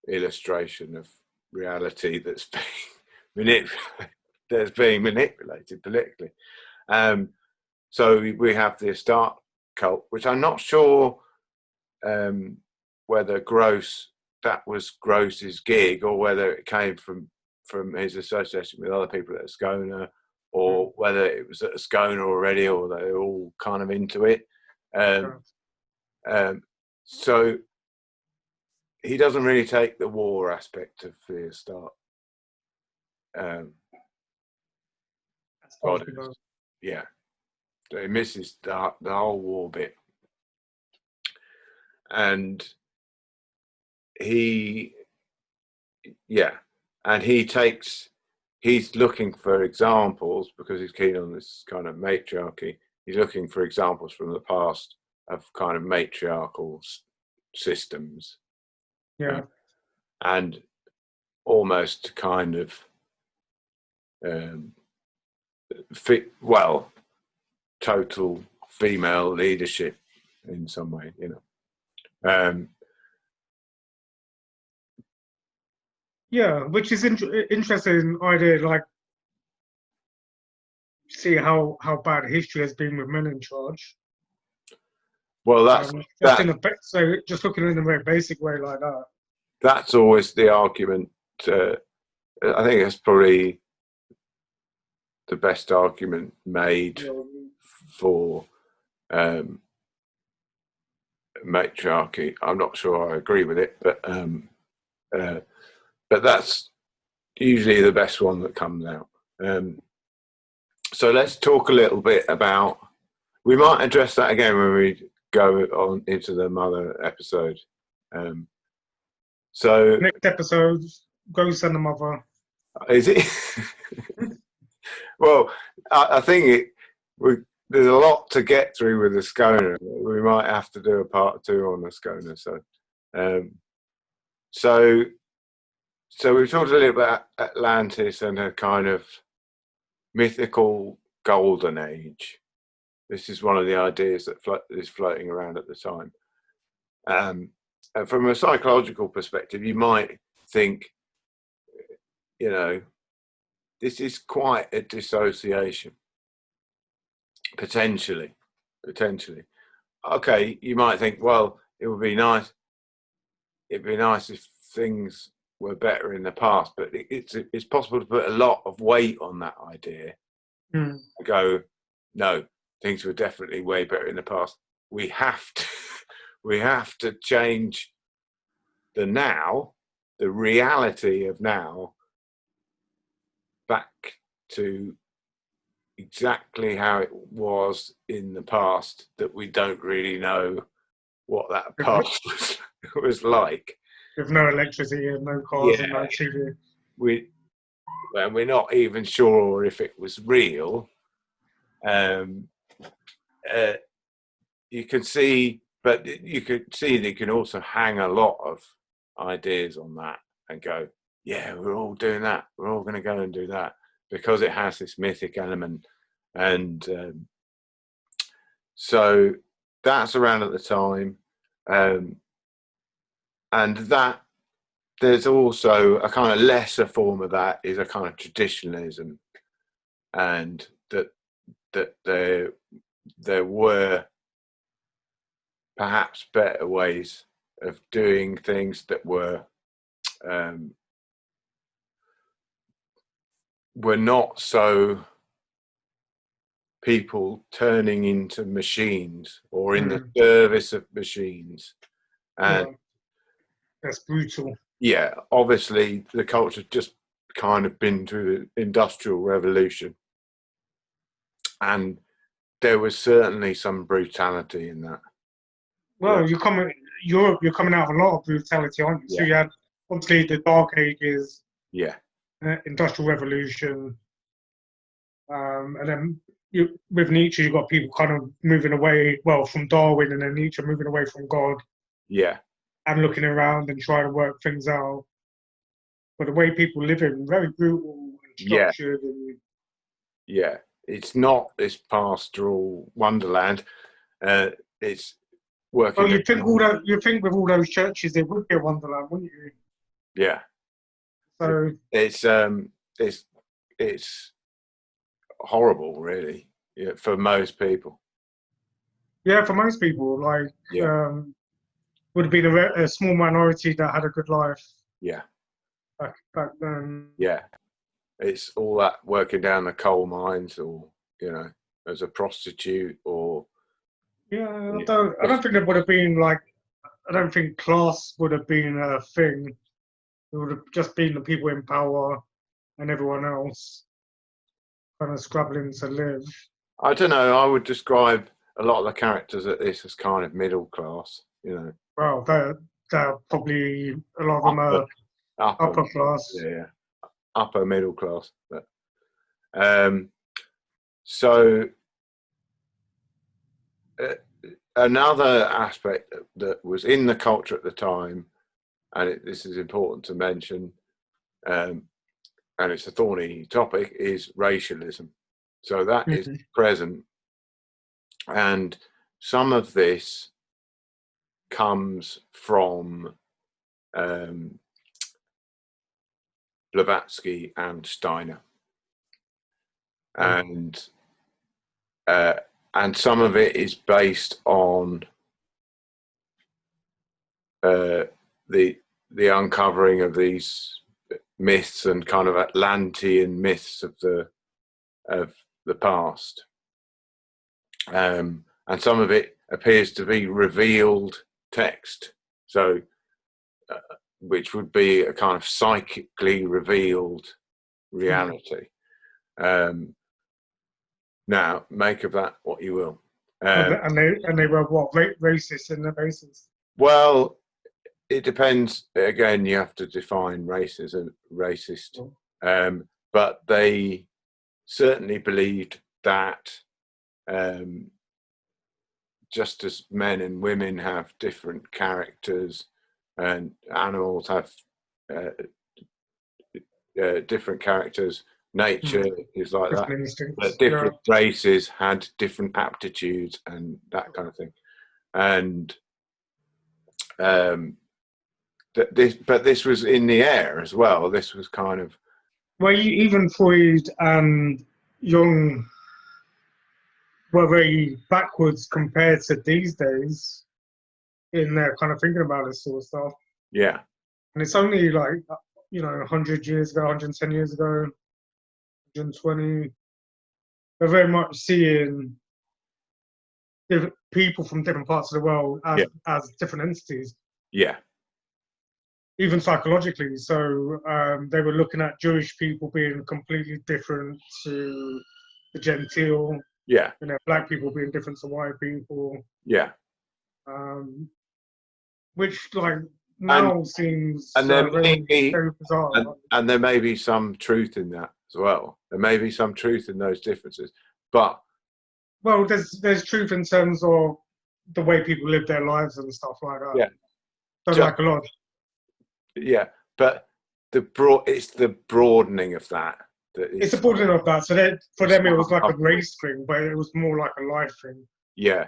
illustration of reality that's being manipulated politically. So we have the Start cult, which I'm not sure whether that was Gross's gig, or whether it came from his association with other people at Ascona, or whether it was at Ascona already, or they were all kind of into it. So he doesn't really take the war aspect of the Start. Yeah, so he misses the whole war bit, and he's looking for examples, because he's keen on this kind of matriarchy. He's looking for examples from the past of kind of matriarchal systems, and almost kind of total female leadership in some way, which is interesting idea, like see how bad history has been with men in charge. Well, just looking in a very basic way like that. That's always the argument. I think that's probably the best argument made for matriarchy. I'm not sure I agree with it, but that's usually the best one that comes out. So let's talk a little bit about. We might address that again when we go on into the mother episode. So next episode, Ghost and the Mother. Is it? Well, I think there's a lot to get through with Ascona. We might have to do a part 2 on Ascona. So we've talked a little about Atlantis and a kind of mythical golden age. This is one of the ideas that is floating around at the time. And from a psychological perspective, you might think, this is quite a dissociation, potentially. Okay, you might think, well, it would be nice. It'd be nice if things were better in the past, but it's possible to put a lot of weight on that idea. Go, no, things were definitely way better in the past. We have to change the now, the reality of now, back to exactly how it was in the past, that we don't really know what that past was like. With no electricity and no cars and no TV. We're not even sure if it was real. You can see, but you could see that you can also hang a lot of ideas on that and go, yeah, we're all doing that. We're all going to go and do that because it has this mythic element. And so that's around at the time. And that there's also a kind of lesser form of that is a kind of traditionalism, and that there were perhaps better ways of doing things that were not so people turning into machines or in the service of machines. And that's brutal. Yeah, obviously the culture just kind of been through the Industrial Revolution, and there was certainly some brutality in that. Well, you're coming out of a lot of brutality, aren't you? Yeah. So you had obviously the Dark Ages, Industrial Revolution, And then with Nietzsche, you've got people kind of moving away, well, from Darwin, and then Nietzsche moving away from God. Yeah. And looking around and trying to work things out. But the way people live in, very brutal and structured. Yeah. It's not this pastoral wonderland. It's working. Well, you think with all those churches, it would be a wonderland, wouldn't you? Yeah. So it's horrible, really, for most people. Yeah, for most people, would have been a small minority that had a good life. Yeah. Back then. Yeah. It's all that working down the coal mines, or as a prostitute, or I don't think it would have been I don't think class would have been a thing. It would have just been the people in power and everyone else kind of scrabbling to live. I don't know. I would describe a lot of the characters at this as kind of middle class. Well, they're probably a lot of them are upper class. Yeah, upper middle class. But so another aspect that was in the culture at the time, and this is important to mention, and it's a thorny topic, is racialism. So that is present, and some of this comes from Blavatsky and Steiner, and some of it is based on the uncovering of these myths and kind of Atlantean myths of the past, and some of it appears to be revealed text, so which would be a kind of psychically revealed reality. Now, make of that what you will. And they were what, racist in their basis? Well, it depends. Again, you have to define racist. But they certainly believed that just as men and women have different characters, and animals have different characters, nature is like different that. Instincts. But different races had different aptitudes and that kind of thing. And this was in the air as well. This was kind of... Well, even Freud and Jung were very backwards compared to these days in their kind of thinking about this sort of stuff. Yeah. And it's only 100 years ago, 110 years ago, 120. They're very much seeing different people from different parts of the world as different entities. Yeah. Even psychologically. So they were looking at Jewish people being completely different to the genteel. Yeah. Black people being different to white people. Yeah. Which now seems very bizarre. And there may be some truth in that as well. There may be some truth in those differences. But there's truth in terms of the way people live their lives and stuff like that. Yeah. So a lot. Yeah, but it's the broadening of that. It's the broadening of that. So for them it was like a race thing, but it was more like a life thing. Yeah.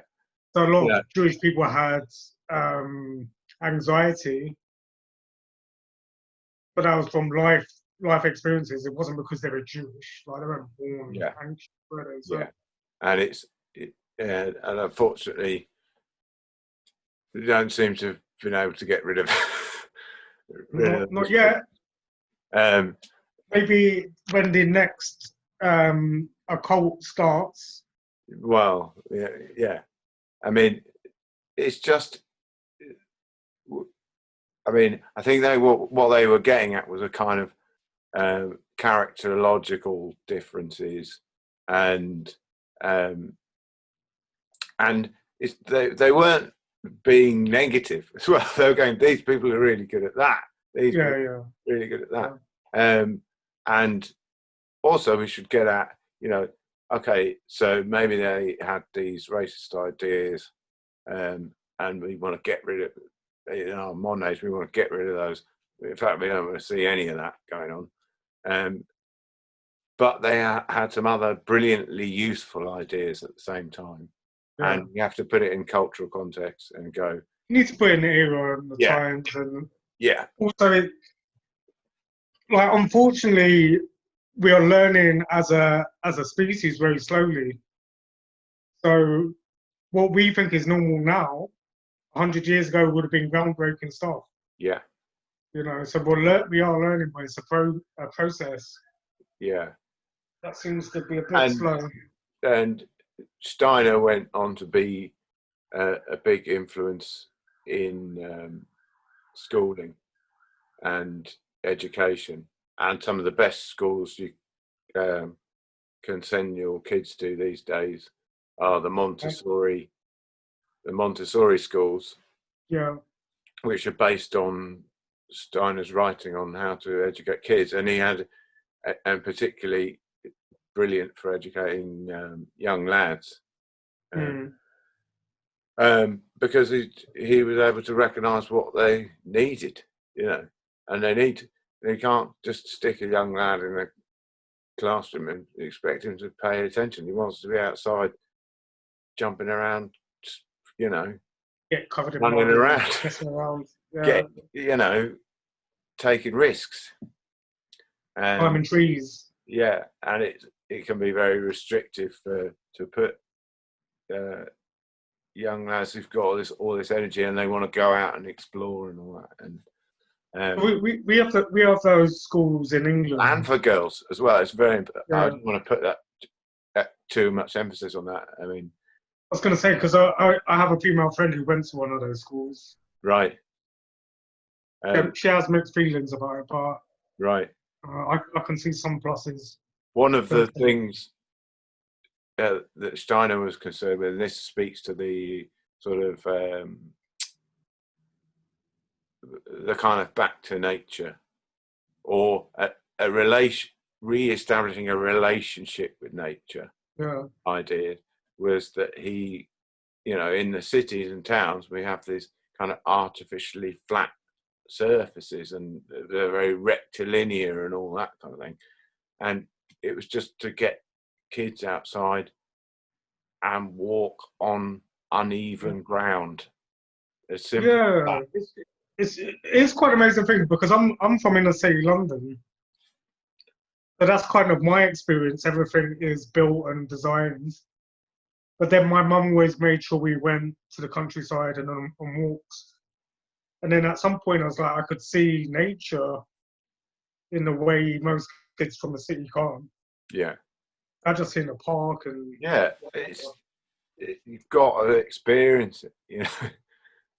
So a lot of Jewish people had anxiety, but that was from life experiences. It wasn't because they were Jewish. They weren't born anxious, were they? So, and unfortunately, they don't seem to have been able to get rid of. Not yet. Maybe when the next occult starts. Well, yeah. I mean, it's just. I mean, I think what they were getting at was a kind of characterological differences, and they weren't being negative as well. They were going, these people are really good at that. These people are really good at that. And also we should get at, you know, okay, so maybe they had these racist ideas, and we want to get rid of, in our modern age, we want to get rid of those. In fact, we don't want to see any of that going on. But they had some other brilliantly useful ideas at the same time. Yeah. And you have to put it in cultural context and go. You need to put in the era and the times, and also, unfortunately, we are learning as a species very slowly. So, what we think is normal now, 100 years ago, would have been groundbreaking stuff. Yeah. You know, so we are learning, but it's a process. Yeah. That seems to be a bit slow. And Steiner went on to be a big influence in schooling and education, and some of the best schools you can send your kids to these days are the Montessori schools. Yeah. Which are based on Steiner's writing on how to educate kids, and he had, and particularly brilliant for educating young lads, because he was able to recognise what they needed, you know, and they can't just stick a young lad in a classroom and expect him to pay attention. He wants to be outside, jumping around, you know, get covered in running around, you know, taking risks, and climbing trees. Yeah, and it can be very restrictive to put young lads who've got all this energy and they want to go out and explore and all that. And we have those schools in England, and for girls as well. It's very. I don't want to put that too much emphasis on that. I mean, I was going to say, because I have a female friend who went to one of those schools. Right. She has mixed feelings about it, but right. I can see some pluses. One of the things that Steiner was concerned with, and this speaks to the sort of the kind of back to nature, or a re-establishing a relationship with nature idea, was that he, you know, in the cities and towns we have these kind of artificially flat surfaces, and they're very rectilinear and all that kind of thing, and it was just to get kids outside and walk on uneven ground. As simple it's quite an amazing thing, because I'm from inner city London, so that's kind of my experience. Everything is built and designed, but then my mum always made sure we went to the countryside and on walks. And then at some point I was like, I could see nature in the way most kids from the city can't. Yeah. I just seen a park and you've got to experience it, you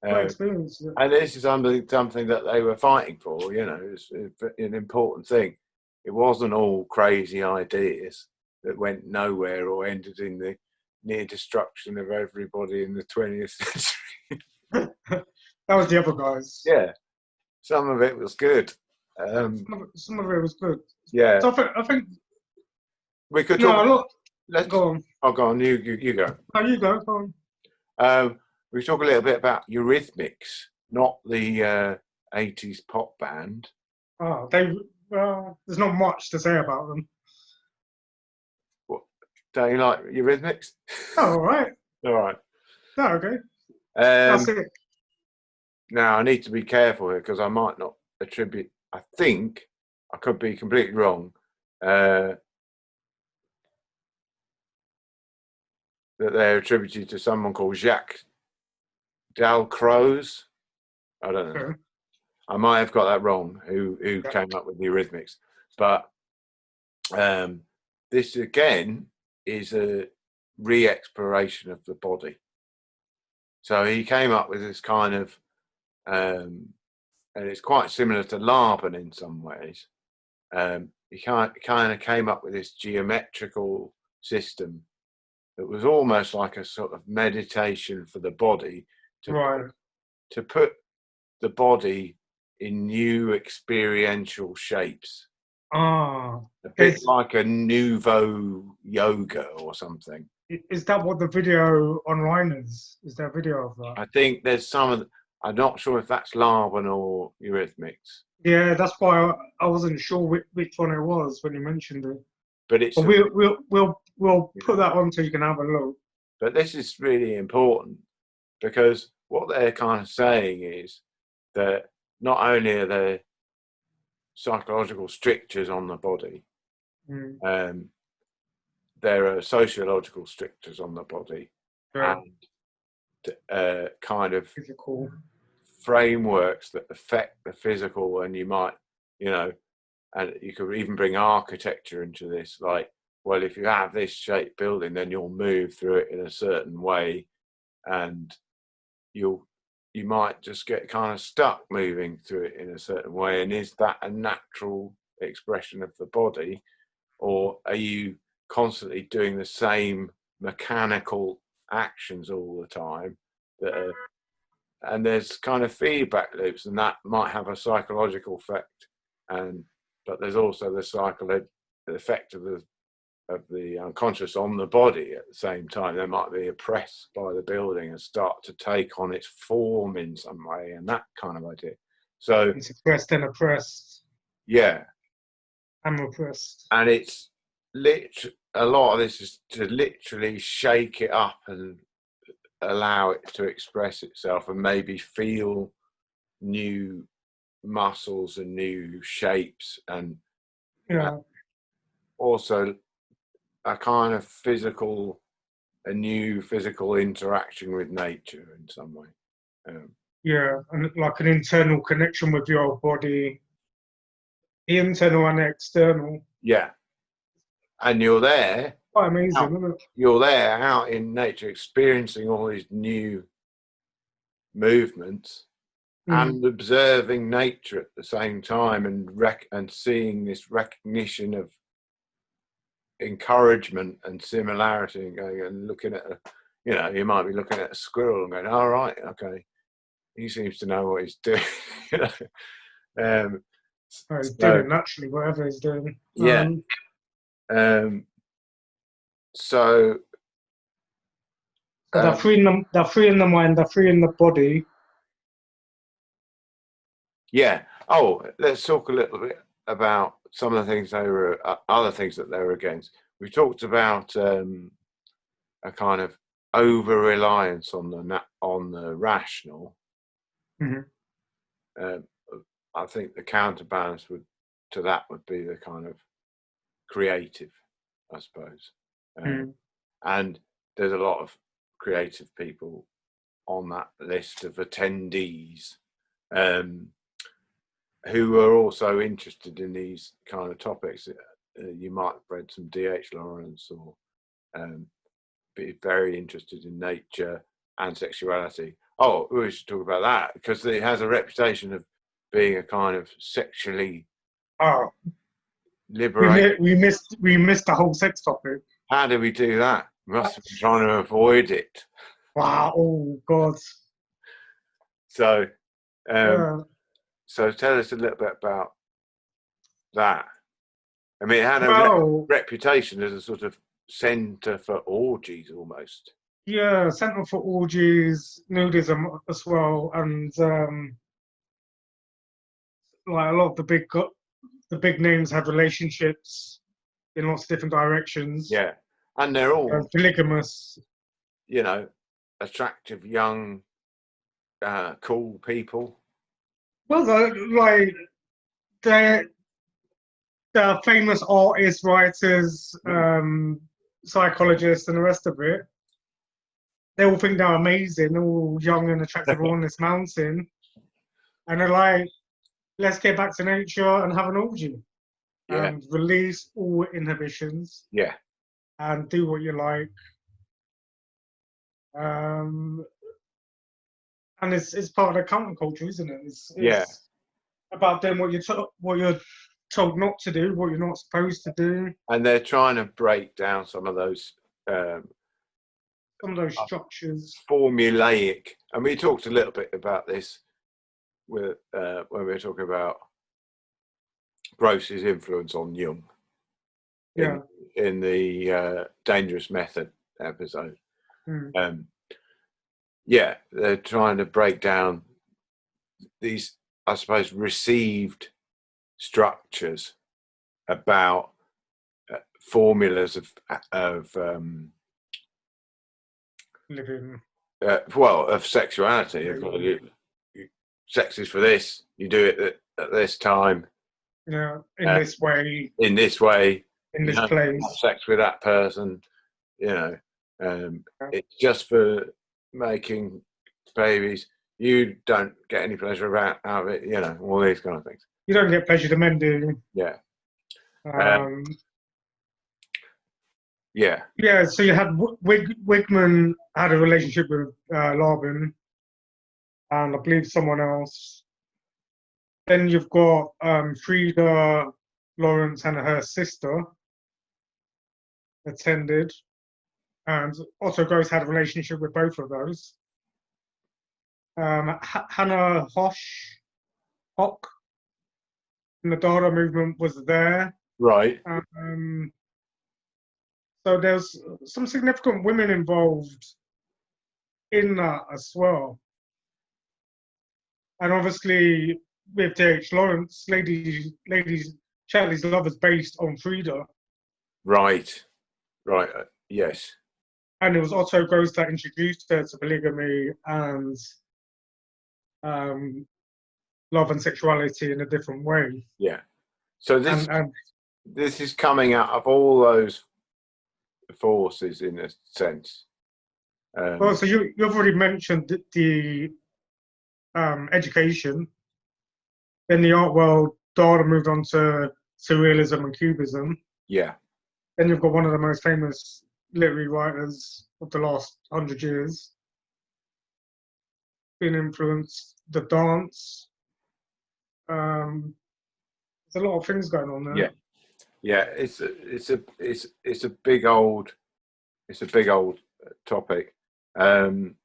know. Experience it. And this is something that they were fighting for, you know. It's an important thing. It wasn't all crazy ideas that went nowhere or ended in the near destruction of everybody in the 20th century. That was the other guys. Yeah, some of it was good. Some of it was good. Yeah. So I think we could talk. Let's go on. Oh, go on. You go. Oh, you go. Go on. We talk a little bit about Eurythmics, not the 80s pop band. Oh, there's not much to say about them. What? Don't you like Eurythmics? Oh, all right. All right. Oh, okay. That's it. Now, I need to be careful here, because I might not attribute, I think, I could be completely wrong, that they're attributed to someone called Jacques Dalcroze. I don't know. Okay. I might have got that wrong, who came up with the Eurythmics. But this, again, is a re-exploration of the body. So he came up with this kind of, and it's quite similar to Laban in some ways. He kind of came up with this geometrical system that was almost like a sort of meditation for the body to put the body in new experiential shapes. Ah, a bit like a nouveau yoga or something. Is that what the video online is? Is there a video of that? I think there's some of I'm not sure if that's Laban or Eurythmics. Yeah, that's why I wasn't sure which one it was when you mentioned it. But it's we'll put that on so you can have a look. But this is really important because what they're kind of saying is that not only are there psychological strictures on the body, there are sociological strictures on the body, and kind of physical frameworks that affect the physical. And you might, and you could even bring architecture into this, like, well, if you have this shaped building, then you'll move through it in a certain way, and you might just get kind of stuck moving through it in a certain way. And is that a natural expression of the body, or are you constantly doing the same mechanical actions all the time and there's kind of feedback loops, and that might have a psychological effect, but there's also the effect of the unconscious on the body at the same time. They might be oppressed by the building and start to take on its form in some way, and that kind of idea. So it's oppressed and oppressed. Yeah. I'm oppressed. And it's a lot of this is to literally shake it up and allow it to express itself, and maybe feel new muscles and new shapes, and also a kind of new physical interaction with nature in some way. And like an internal connection with your body, the internal and the external. Yeah. And you're there. Quite amazing, isn't it? You're there out in nature, experiencing all these new movements and observing nature at the same time, and seeing this recognition of encouragement and similarity, and going and looking at you might be looking at a squirrel and going, all right, okay, he seems to know what he's doing. He's doing it naturally, whatever he's doing. So they're free in the mind, they're free in the body. Yeah. Oh, let's talk a little bit about some of the things other things that they were against. We talked about a kind of over-reliance on the rational. I think the counterbalance to that would be the kind of creative, I suppose. And there's a lot of creative people on that list of attendees who are also interested in these kind of topics. You might have read some D.H. Lawrence, or be very interested in nature and sexuality. Oh, we should talk about that, because it has a reputation of being a kind of sexually liberated. We missed the whole sex topic. How did we do that? We must have been trying to avoid it. Wow! Oh God! So, so tell us a little bit about that. I mean, it had a reputation as a sort of centre for orgies, almost. Yeah, centre for orgies, nudism as well, and like a lot of the big names have relationships in lots of different directions. Yeah, and they're all polygamous. Attractive, young, cool people. Well, they're famous artists, writers, psychologists, and the rest of it. They all think they're amazing, all young and attractive on this mountain, and they're like, let's get back to nature and have an orgy, and release all inhibitions, and do what you like. And it's part of the counterculture, isn't it? It's about doing what you're told not to do, what you're not supposed to do. And they're trying to break down some of those structures. Formulaic. And we talked a little bit about this when we were talking about Gross's influence on Jung in the Dangerous Method episode. Yeah, they're trying to break down these, I suppose, received structures about formulas of living. Of sexuality. Sex is for this. You do it at this time. Yeah, in this way. In this way. In this place. Have sex with that person. It's just for making babies. You don't get any pleasure out of it. All these kind of things. You don't get pleasure, the men do. Yeah. Yeah, so you had Wigman had a relationship with Larvin, and I believe someone else. Then you've got Frida Lawrence and her sister attended, and also Gross had a relationship with both of those. Hannah Hock in the Dada movement was there. Right. So there's some significant women involved in that as well. And obviously with T.H. Lawrence, Ladies Charlie's Love is based on Frida. Right. Yes. And it was Otto Gross that introduced her to polygamy and love and sexuality in a different way. Yeah. So this is coming out of all those forces in a sense. Well, so you've already mentioned the education. In the art world, Dada moved on to surrealism and cubism. Yeah. Then you've got one of the most famous literary writers of the last 100 years being influenced. The dance. There's a lot of things going on there. Yeah. It's a big old topic. I'm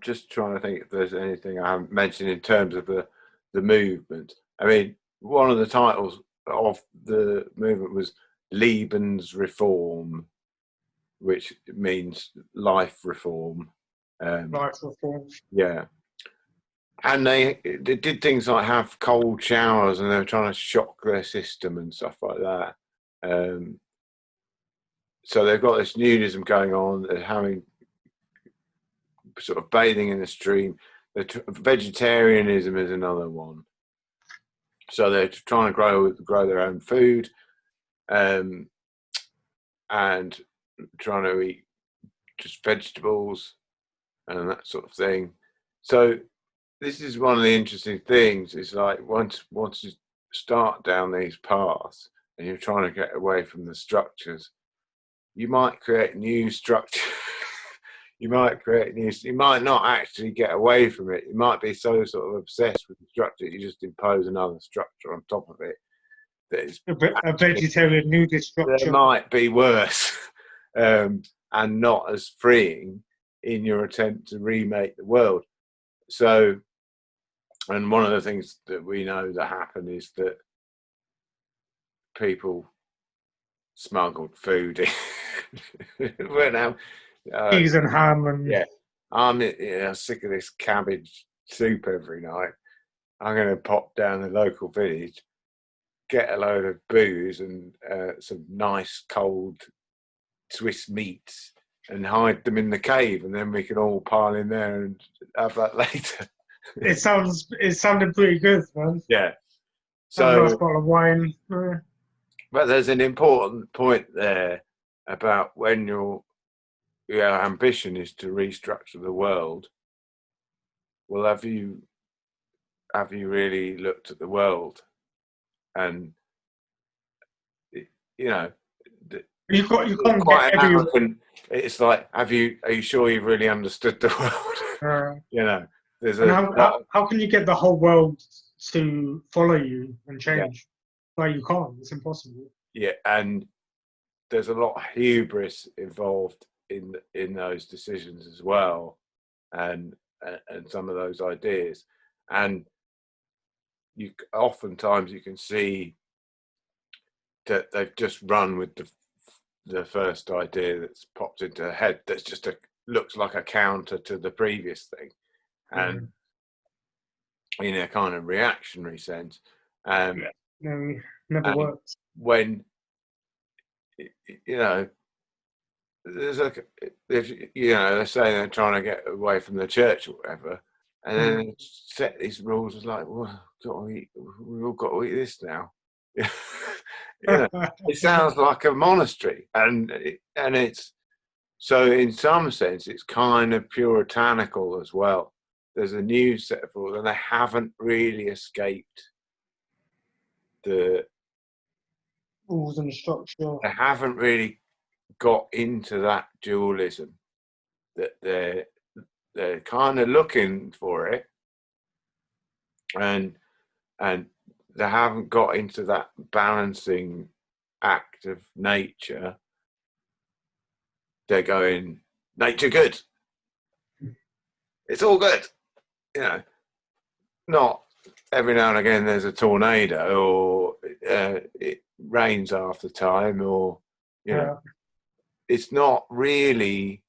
just trying to think if there's anything I haven't mentioned in terms of the movement. I mean, one of the titles of the movement was Lebensreform, which means life reform. Life reform. Yeah. And they did things like have cold showers, and they were trying to shock their system and stuff like that. So they've got this nudism going on. They're having sort of bathing in the stream. Vegetarianism is another one. So they're trying to grow their own food, and trying to eat just vegetables and that sort of thing. So this is one of the interesting things. Is like once you start down these paths and you're trying to get away from the structures, you might create new structure. You might not actually get away from it. You might be so sort of obsessed with the structure, you just impose another structure on top of it. That is a vegetarian nudist structure. That might be worse and not as freeing in your attempt to remake the world. So, and one of the things that we know that happened is that people smuggled food in. Cheese and ham and I'm sick of this cabbage soup every night. I'm going to pop down the local village, get a load of booze and some nice cold Swiss meats, and hide them in the cave, and then we can all pile in there and have that later. It sounded pretty good, man. Yeah. So a nice bottle of wine. But there's an important point there about when your ambition is to restructure the world. Well, have you really looked at the world? And you can't quite get everyone. It's like, are you sure you've really understood the world? There's how can you get the whole world to follow you and change? Like, you can't. It's impossible. Yeah, and there's a lot of hubris involved in those decisions as well, and some of those ideas, and oftentimes you can see that they've just run with the first idea that's popped into their head. That's just looks like a counter to the previous thing, and in a kind of reactionary sense. No, never works. When there's they're saying they're trying to get away from the church or whatever, and then they set these rules. It's like, well, we've all got to eat this now. It sounds like a monastery, and it's so in some sense it's kind of puritanical as well. There's a new set of rules, and they haven't really escaped the rules and structure. They haven't really got into that dualism. That they're kind of looking for it, and they haven't got into that balancing act of nature. They're going, nature good. It's all good. Not every now and again there's a tornado, or it rains half the time, or it's not really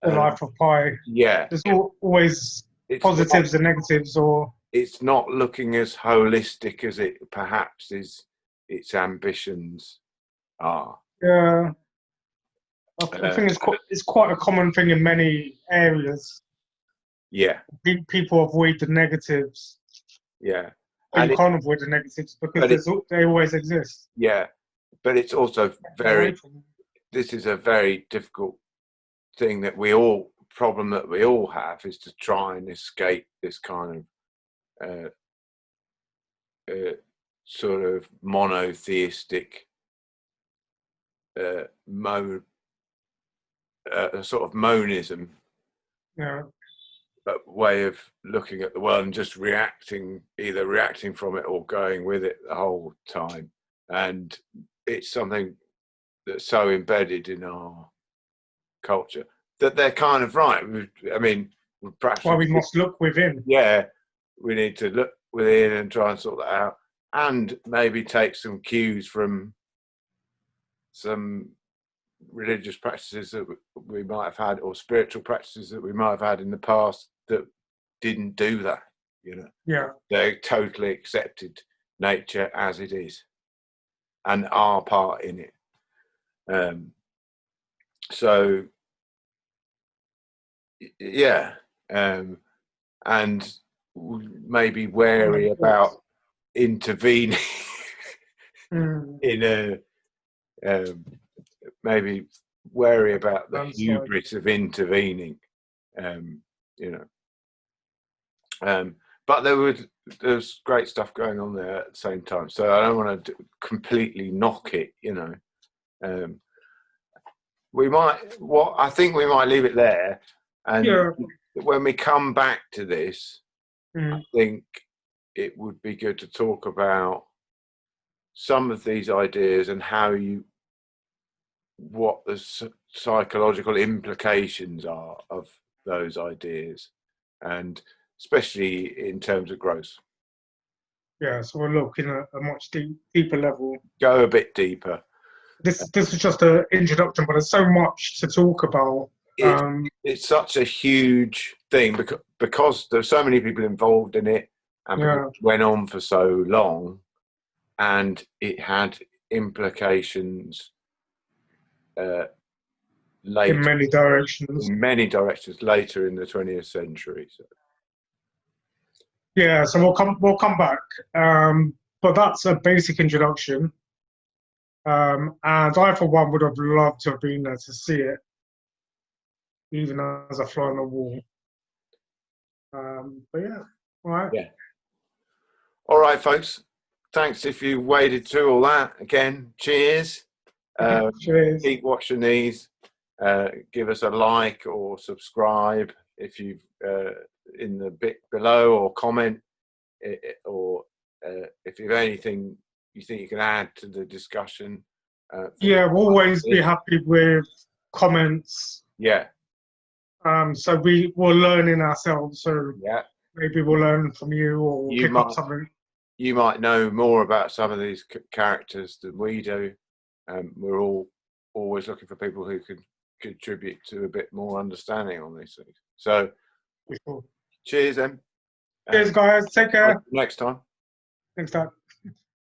the life of pi. Yeah, there's always positives and negatives, or it's not looking as holistic as it perhaps is. Its ambitions are. Yeah, I think it's quite a common thing in many areas. Yeah, people avoid the negatives. Yeah, and you can't avoid the negatives because they always exist. Yeah, but it's also this is a very difficult thing that problem that we all have, is to try and escape this kind of sort of monotheistic sort of monism. Yeah. Way of looking at the world and just either reacting from it or going with it the whole time. And it's something that's so embedded in our culture that they're kind of right. Perhaps we must look within. Yeah, we need to look within and try and sort that out, and maybe take some cues from some religious practices that we might have had, or spiritual practices that we might have had in the past that didn't do that. Yeah, they totally accepted nature as it is and our part in it. So yeah, and maybe wary about intervening in a maybe wary about the hubris of intervening, but there's great stuff going on there at the same time. So I don't want to completely knock it, I think we might leave it there, and when we come back to this, I think it would be good to talk about some of these ideas and what the psychological implications are of those ideas, and especially in terms of growth. Yeah, so we're looking at a much deeper level. Go a bit deeper. This is just an introduction, but there's so much to talk about. It's such a huge thing because there's so many people involved in it, and it went on for so long, and it had implications later, in many directions later in the 20th century. So. Yeah, so we'll come back, but that's a basic introduction, and I for one would have loved to have been there to see it, even as a fly on the wall. But yeah, all right. Yeah. All right, folks. Thanks if you waded through all that. Again, cheers. Cheers. Keep watching these. Give us a like or subscribe if you've in the bit below, or comment, or if you have anything you think you can add to the discussion. We'll always be happy with comments. Yeah. So we're learning ourselves. So maybe we'll learn from you, or we'll pick up something. You might know more about some of these characters than we do. We're all always looking for people who can contribute to a bit more understanding on these things. So, sure. Cheers, then. Cheers, guys. Take care. Next time. Next time.